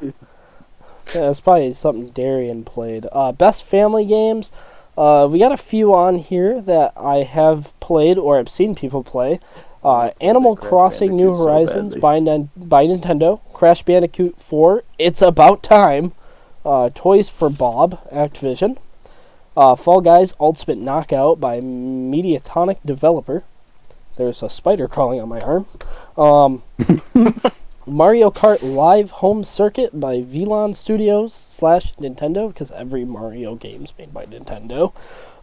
Yeah, it's probably something Darian played. Best family games. We got a few on here that I have played or have seen people play. Animal Crash Crossing New Bandicoot so Horizons badly. by Nintendo. Crash Bandicoot 4, It's About Time. Toys for Bob, Activision. Fall Guys Ultimate Knockout by Mediatonic Developer. There's a spider crawling on my arm. Mario Kart Live Home Circuit by VLON Studios / Nintendo, because every Mario game's made by Nintendo.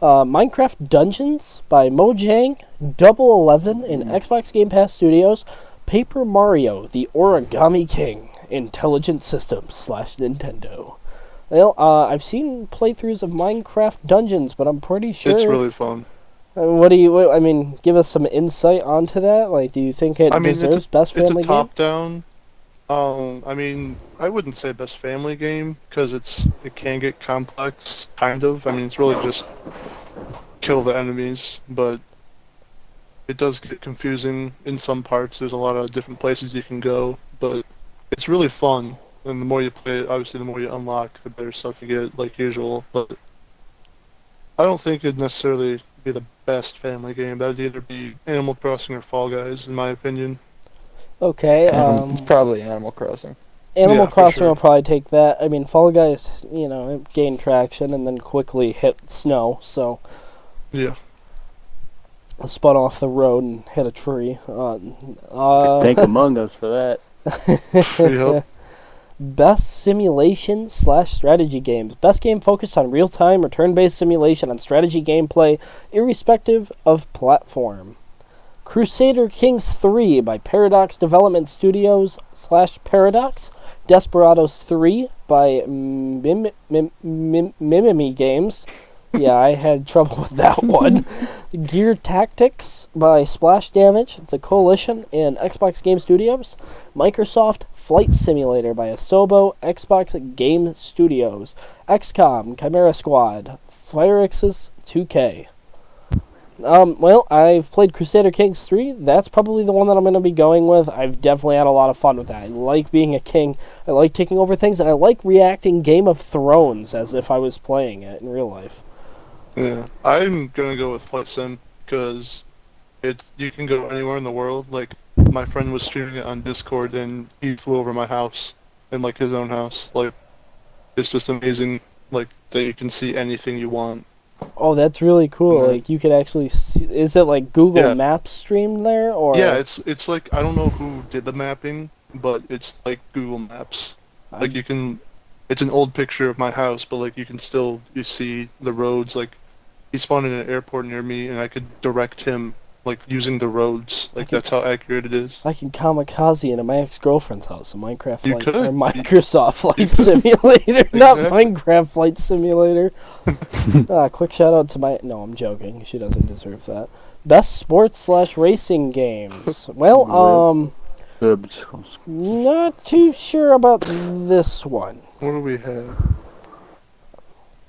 Minecraft Dungeons by Mojang, Double 11 in Xbox Game Pass Studios. Paper Mario, The Origami King, Intelligent Systems / Nintendo. Well, I've seen playthroughs of Minecraft Dungeons, but I'm pretty sure... It's really fun. I mean, give us some insight onto that. Like, do you think it deserves best family game? It's a top-down. I mean, I wouldn't say best family game, because it can get complex, kind of. I mean, it's really just kill the enemies, but it does get confusing in some parts. There's a lot of different places you can go, but it's really fun. And the more you play it, obviously the more you unlock, the better stuff you get, like usual. But I don't think it'd necessarily be the best family game. That'd either be Animal Crossing or Fall Guys, in my opinion. Okay, It's probably Animal Crossing. Animal Yeah, for Crossing sure. will probably take that. I mean, Fall Guys, it gained traction and then quickly hit snow, so Yeah. it spun off the road and hit a tree. Thank Among Us for that. Yep. Best simulation / strategy games. Best game focused on real-time or turn-based simulation on strategy gameplay, irrespective of platform. Crusader Kings 3 by Paradox Development Studios / Paradox. Desperados 3 by Mimimi Games. Yeah, I had trouble with that one. Gear Tactics by Splash Damage, The Coalition, and Xbox Game Studios. Microsoft Flight Simulator by Asobo, Xbox Game Studios. XCOM, Chimera Squad, Firexis 2K. Well, I've played Crusader Kings 3. That's probably the one that I'm going to be going with. I've definitely had a lot of fun with that. I like being a king. I like taking over things, and I like reacting Game of Thrones as if I was playing it in real life. Yeah. I'm gonna go with Flight Sim, because you can go anywhere in the world. Like, my friend was streaming it on Discord, and he flew over my house, in, like, his own house. Like, it's just amazing, like, that you can see anything you want. Oh, that's really cool. Yeah. Like, you could actually see... Is it, like, Google Yeah. Maps streamed there, or... Yeah, it's like, I don't know who did the mapping, but it's like Google Maps. Like, you can... It's an old picture of my house, but, like, you see the roads. Like, he spawned in an airport near me, and I could direct him, like, using the roads. Like, that's how accurate it is. I can kamikaze into my ex-girlfriend's house, a Minecraft You Flight... could. Or Microsoft Flight Simulator, not Exactly. Minecraft Flight Simulator. Quick shout-out to my... No, I'm joking. She doesn't deserve that. Best sports / racing games. Well, not too sure about this one. What do we have?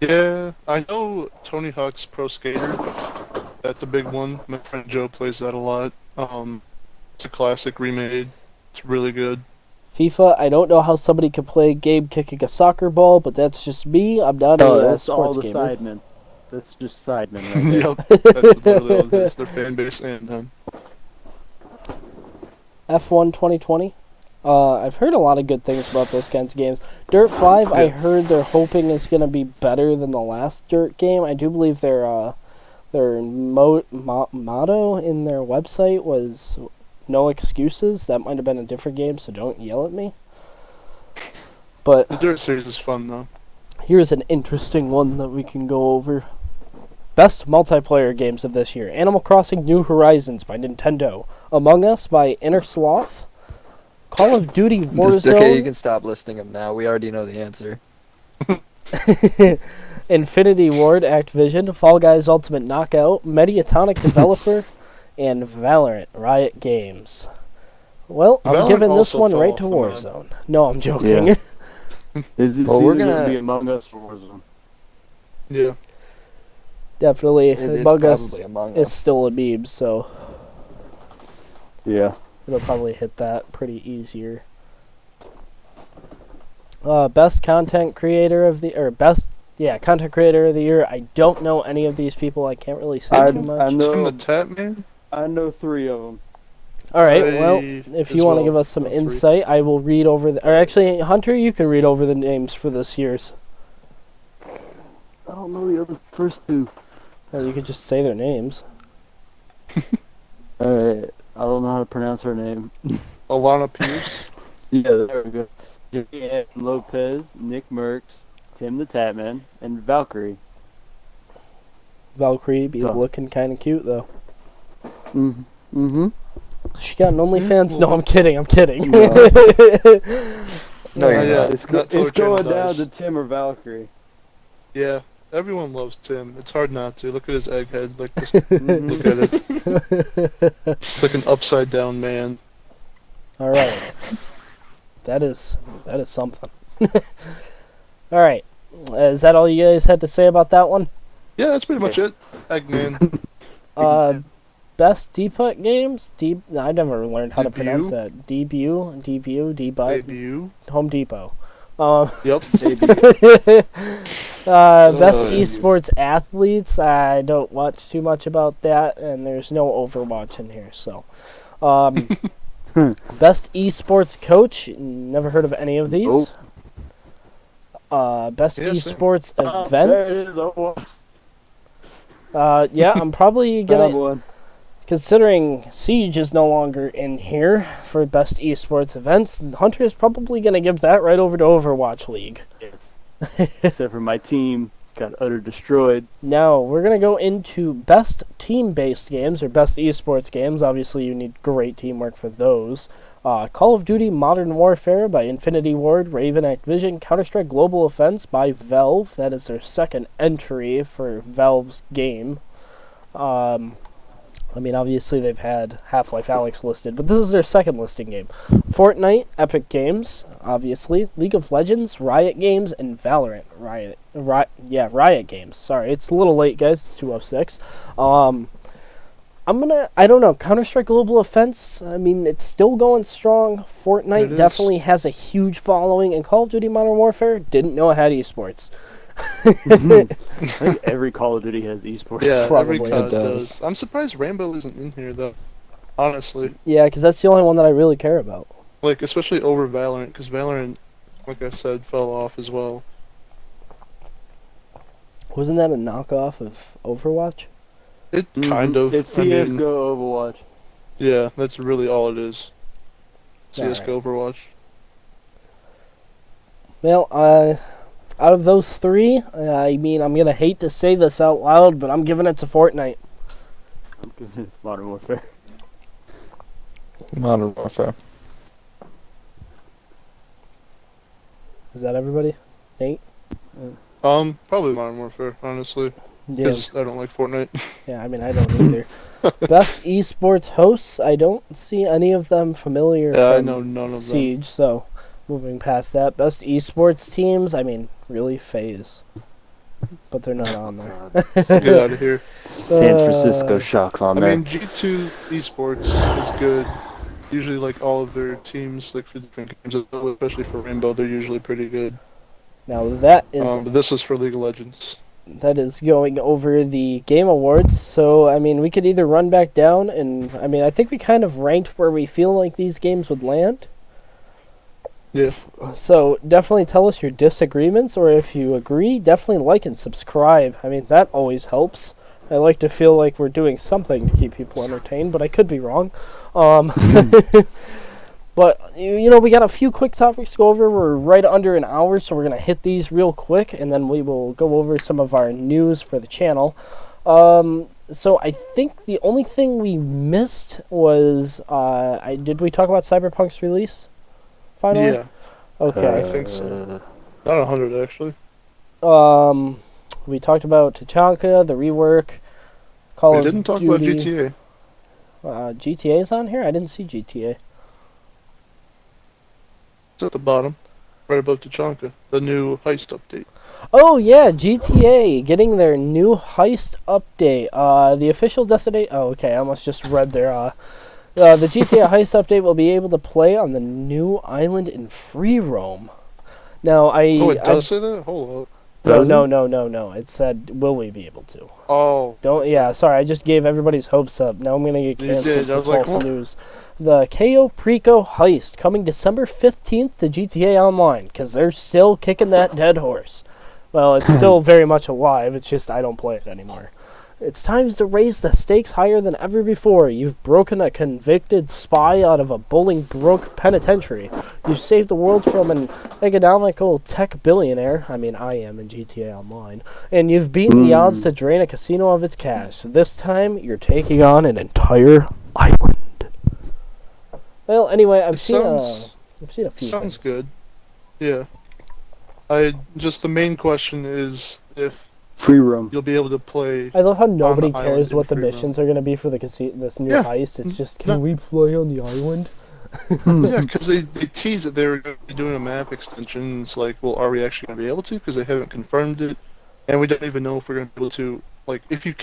Yeah, I know Tony Hawk's Pro Skater. That's a big one. My friend Joe plays that a lot. It's a classic remade. It's really good. FIFA, I don't know how somebody could play a game kicking a soccer ball, but that's just me. I'm not Oh, a that's all sports the gamer. sidemen. That's just sidemen right there. Yep, that's literally all it is. Their fan base and them. F1 2020. I've heard a lot of good things about those kinds of games. Dirt 5, I heard they're hoping is going to be better than the last Dirt game. I do believe their motto in their website was no excuses. That might have been a different game, so don't yell at me. But The Dirt series is fun, though. here's an interesting one that we can go over. Best multiplayer games of this year. Animal Crossing New Horizons by Nintendo. Among Us by Inner Sloth. Call of Duty Okay, you Warzone. can stop listing them now. We already know the answer. Infinity Ward Activision. Fall Guys Ultimate Knockout. Mediatonic Developer. And Valorant Riot Games. Well, I'm Valorant giving this also one fell right off to the map. Warzone. No, I'm joking. Yeah. It's Well, we're either gonna- be Among Us or Warzone. Yeah. Definitely. It's Among Us probably Among is Us. still a meme, so Yeah. it'll probably hit that pretty easier. Best content creator of the content creator of the year. I don't know any of these people. I can't really say too much. I know. Tim the Tap Man? I know 3 of them. All right. I Well, if as you want to well give us some know three. insight, I will read over or actually, Hunter, you can read over the names for this year's. I don't know the other first 2. You could just say their names. I don't know how to pronounce her name. Alana Pierce? Yeah, there we go. Jimmy Lopez, Nick Merckx, Tim the Tatman, and Valkyrie. Valkyrie be Duh. looking kind of cute though. Mm-hmm. She got an OnlyFans? No, I'm kidding. I'm kidding. No. No, you're yeah. not. It's, That's it's what Jenna going down does. to Tim or Valkyrie. Yeah, everyone loves Tim. It's hard not to. Look at his egghead. Like, just look at it. It's like an upside down man. All right. That is something. All right. Is that all you guys had to say about that one? Yeah, that's pretty much it. Eggman. Best debut games? I never learned how to pronounce Debut? that. Debut, Debut. Home Depot. Yep. Best esports athletes. I don't watch too much about that, and there's no Overwatch in here. So, best esports coach. Never heard of any of these. Best Yeah, same. esports There events. it is. Oh, Yeah, I'm probably bad gonna. one. Considering Siege is no longer in here for best esports events, Hunter's probably gonna give that right over to Overwatch League. Except for my team got utter destroyed. Now, we're going to go into best team-based games, or best esports games. Obviously, you need great teamwork for those. Call of Duty Modern Warfare by Infinity Ward, Raven Activision, Counter-Strike Global Offense by Valve. That is their second entry for Valve's game. I mean, obviously, they've had Half-Life Alyx listed, but this is their second listing game. Fortnite, Epic Games, obviously. League of Legends, Riot Games, and Valorant. Riot Games. Sorry, it's a little late, guys. It's 2:06. I don't know, Counter-Strike Global Offense, I mean, it's still going strong. Fortnite It definitely has a huge following, and Call of Duty Modern Warfare didn't know it had esports. I think every Call of Duty has esports. Yeah, every Probably. COD It does. does. I'm surprised Rainbow isn't in here, though. Honestly. Yeah, because that's the only one that I really care about. Like, especially over Valorant, because Valorant, like I said, fell off as well. Wasn't that a knockoff of Overwatch? It kind of. It's I mean, CSGO Overwatch. yeah, that's really all it is. Alright. CSGO Overwatch. Well, out of those three, I mean, I'm going to hate to say this out loud, but I'm giving it to Fortnite. I'm giving it Modern Warfare. Modern Warfare. Is that everybody? Nate? Probably Modern Warfare, honestly. Yeah, Because I don't like Fortnite. yeah, I mean, I don't either. Best esports hosts, I don't see any of them familiar Yeah, I from know none of them. Siege, so moving past that. Best esports teams, I mean, really FaZe. But they're not on there. Get out of here. San Francisco Shocks on I there. mean, G2 Esports is good. Usually, like, all of their teams, like, for different games, especially for Rainbow, they're usually pretty good. Now that is But this is for League of Legends. that is going over the Game Awards. So, I mean, we could either run back down and, I mean, I think we kind of ranked where we feel like these games would land. Yeah. So, definitely tell us your disagreements, or if you agree, definitely like and subscribe. I mean, that always helps. I like to feel like we're doing something to keep people entertained, but I could be wrong. But, you know, we got a few quick topics to go over. We're right under an hour, so we're going to hit these real quick, and then we will go over some of our news for the channel. So I think the only thing we missed was, did we talk about Cyberpunk's release? Finally? Yeah, Okay. I think so. Not 100, actually. We talked about Tachanka, the rework, Call We of didn't talk Duty. about GTA. GTA's on here? I didn't see GTA. It's at the bottom, right above Tachanka, the new heist update. Oh yeah, GTA getting their new heist update. The official destination. Oh, okay. I almost just read their. The GTA heist update will be able to play on the new island in free roam. Now Oh, it does say that? Hold up. No. It said, "Will we be able to?" Oh, Don't. Yeah, sorry. I just gave everybody's hopes up. Now I'm gonna get You canceled did. I for was like, false what? news. The Cayo Perico heist coming December 15th to GTA Online, because they're still kicking that dead horse. Well, it's still very much alive. It's just I don't play it anymore. It's time to raise the stakes higher than ever before. You've broken a convicted spy out of a Bolingbroke penitentiary. You've saved the world from an economical tech billionaire. I mean, I am in GTA Online. And you've beaten the odds to drain a casino of its cash. This time, you're taking on an entire island. Well, anyway, I've seen a few Sounds things. good. Yeah. The main question is if Free roam. you'll be able to play. I love how nobody the cares island what the in free roam. missions are going to be for this new Yeah. heist. It's just, can No. we play on the island? Yeah, because they tease that they were going to be doing a map extension. It's like, well, are we actually going to be able to? Because they haven't confirmed it. And we don't even know if we're going to be able to, like, if you'll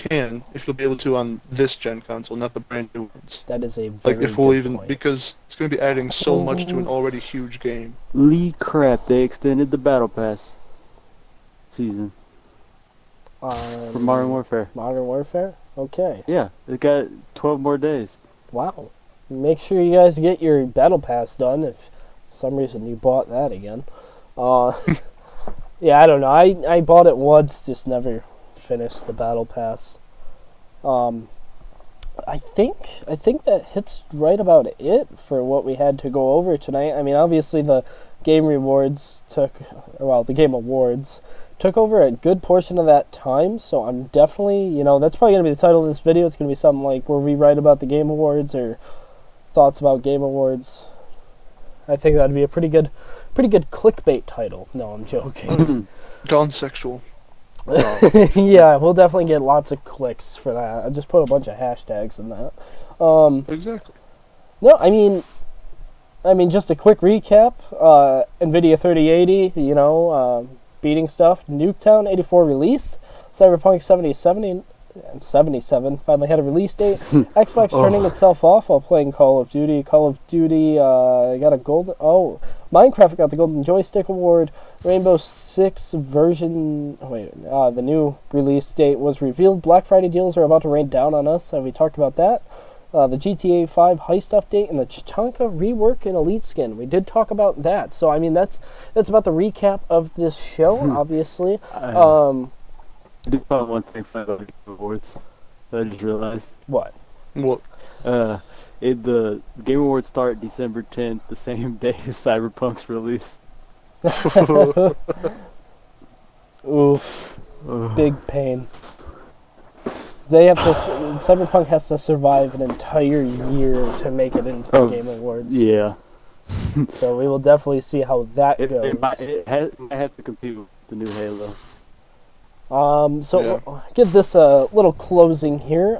be able to on this gen console, not the brand new ones. That is a very Like, if we'll good even, point. because it's going to be adding so much to an already huge game. Lee crap, they extended the Battle Pass season for Modern Warfare. Modern Warfare? Okay. Yeah, it got 12 more days. Wow. Make sure you guys get your Battle Pass done if for some reason you bought that again. Yeah, I don't know. I bought it once, just never finished the Battle Pass. I think that hits right about it for what we had to go over tonight. I mean, obviously the Game Awards took over a good portion of that time, so I'm definitely, that's probably going to be the title of this video. It's going to be something like where we write about the Game Awards or thoughts about Game Awards. I think that'd be a pretty good clickbait title. No, I'm joking. Gone sexual. Yeah, we'll definitely get lots of clicks for that. I just put a bunch of hashtags in that. Exactly. No, I mean, just a quick recap. NVIDIA 3080, beating stuff. Nuketown 84 released. Cyberpunk 77 finally had a release date. Xbox turning itself off while playing Call of Duty. Call of Duty got a golden... Oh, Minecraft got the Golden Joystick Award. Rainbow Six version... the new release date was revealed. Black Friday deals are about to rain down on us. We talked about that. The GTA 5 heist update and the Tachanka rework and Elite skin. We did talk about that. So, I mean, that's about the recap of this show, obviously. I did find one thing funny about the Game Awards that I just realized. What? What? The Game Awards start December 10th, the same day as Cyberpunk's release. Oof. Big pain. They have to. Cyberpunk has to survive an entire year to make it into the Game Awards. Yeah. So we will definitely see how that goes. It might have to compete with the new Halo. We'll give this a little closing here.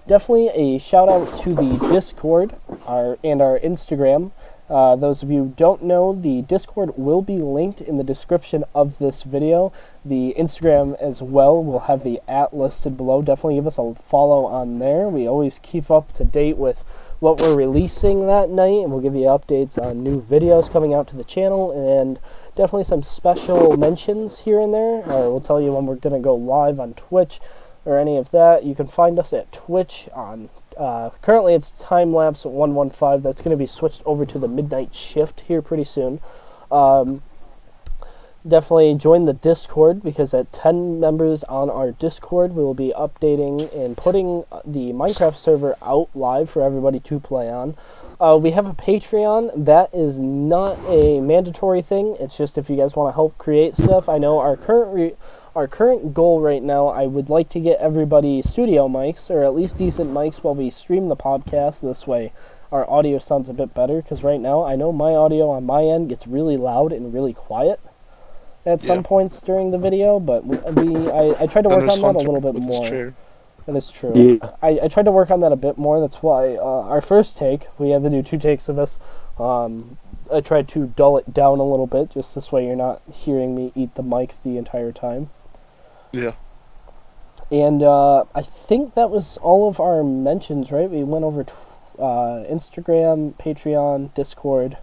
Definitely a shout out to the Discord and our Instagram. Those of you who don't know, the Discord will be linked in the description of this video. The Instagram as well will have the @ listed below. Definitely give us a follow on there. We always keep up to date with what we're releasing that night, and we'll give you updates on new videos coming out to the channel, and definitely some special mentions here and there. Or we'll tell you when we're going to go live on Twitch or any of that. You can find us at Twitch on currently it's timelapse 115. That's going to be switched over to the midnight shift here pretty soon. Definitely join the Discord, because at 10 members on our Discord, we will be updating and putting the Minecraft server out live for everybody to play on. We have a Patreon. That is not a mandatory thing. It's just if you guys want to help create stuff. I know our current goal right now, I would like to get everybody studio mics, or at least decent mics, while we stream the podcast. This way our audio sounds a bit better, because right now I know my audio on my end gets really loud and really quiet at some points during the video, but I tried to work on that a little bit more. That is true. Yeah. I tried to work on that a bit more. That's why our first take, we had to do 2 takes of this. I tried to dull it down a little bit, just this way you're not hearing me eat the mic the entire time. Yeah. And I think that was all of our mentions, right? We went over Instagram, Patreon, Discord.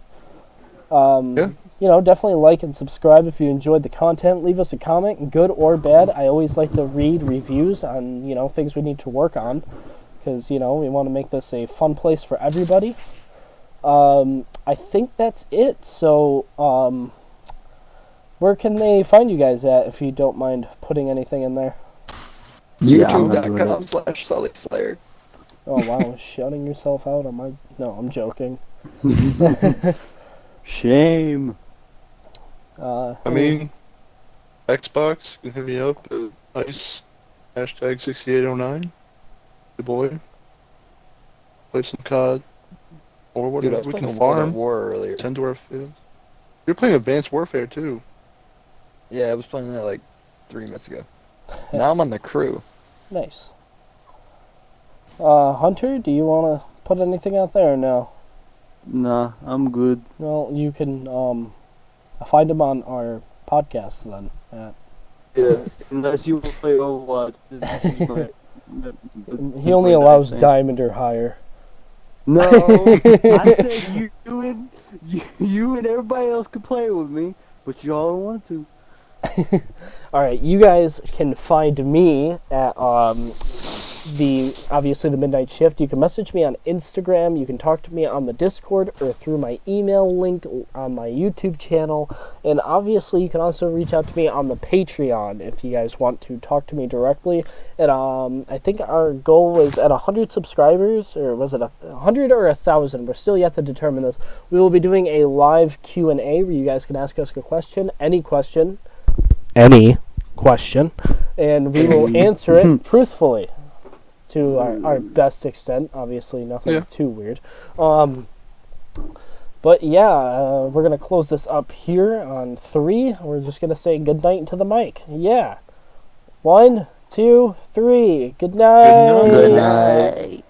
Definitely like and subscribe if you enjoyed the content. Leave us a comment, good or bad. I always like to read reviews on, things we need to work on, because, we want to make this a fun place for everybody. I think that's it. So, where can they find you guys at, if you don't mind putting anything in there? Yeah, I'm not doing it. YouTube.com/SolidSlayer. Oh wow, shouting yourself out on my. No, I'm joking. Shame. I mean, Xbox can hit me up at ice #6809. Good boy. Play some COD or Dude, I whatever. was We playing can World at farm. War earlier. Tend to our fields. You're playing Advanced Warfare too. Yeah, I was playing that like 3 minutes ago. Now I'm on the crew. Nice. Hunter, do you want to put anything out there or no? Nah, I'm good. Well, you can find him on our podcast then. Yeah, unless you play Overwatch. This is He only allows diamond or higher. No, I said you and everybody else could play with me, but y'all don't want to. Alright, you guys can find me at obviously the Midnight Shift. You can message me on Instagram, you can talk to me on the Discord or through my email link on my YouTube channel, and obviously you can also reach out to me on the Patreon if you guys want to talk to me directly. And I think our goal was at 100 subscribers, or was it 100 or 1,000? We're still yet to determine this. We will be doing a live Q&A where you guys can ask us a question, any question, and we will answer it truthfully to our best extent. Obviously nothing too weird. But yeah, we're going to close this up here on 3. We're just going to say goodnight to the mic. Yeah. 1, 2, 3. Good night. Good night. Good night.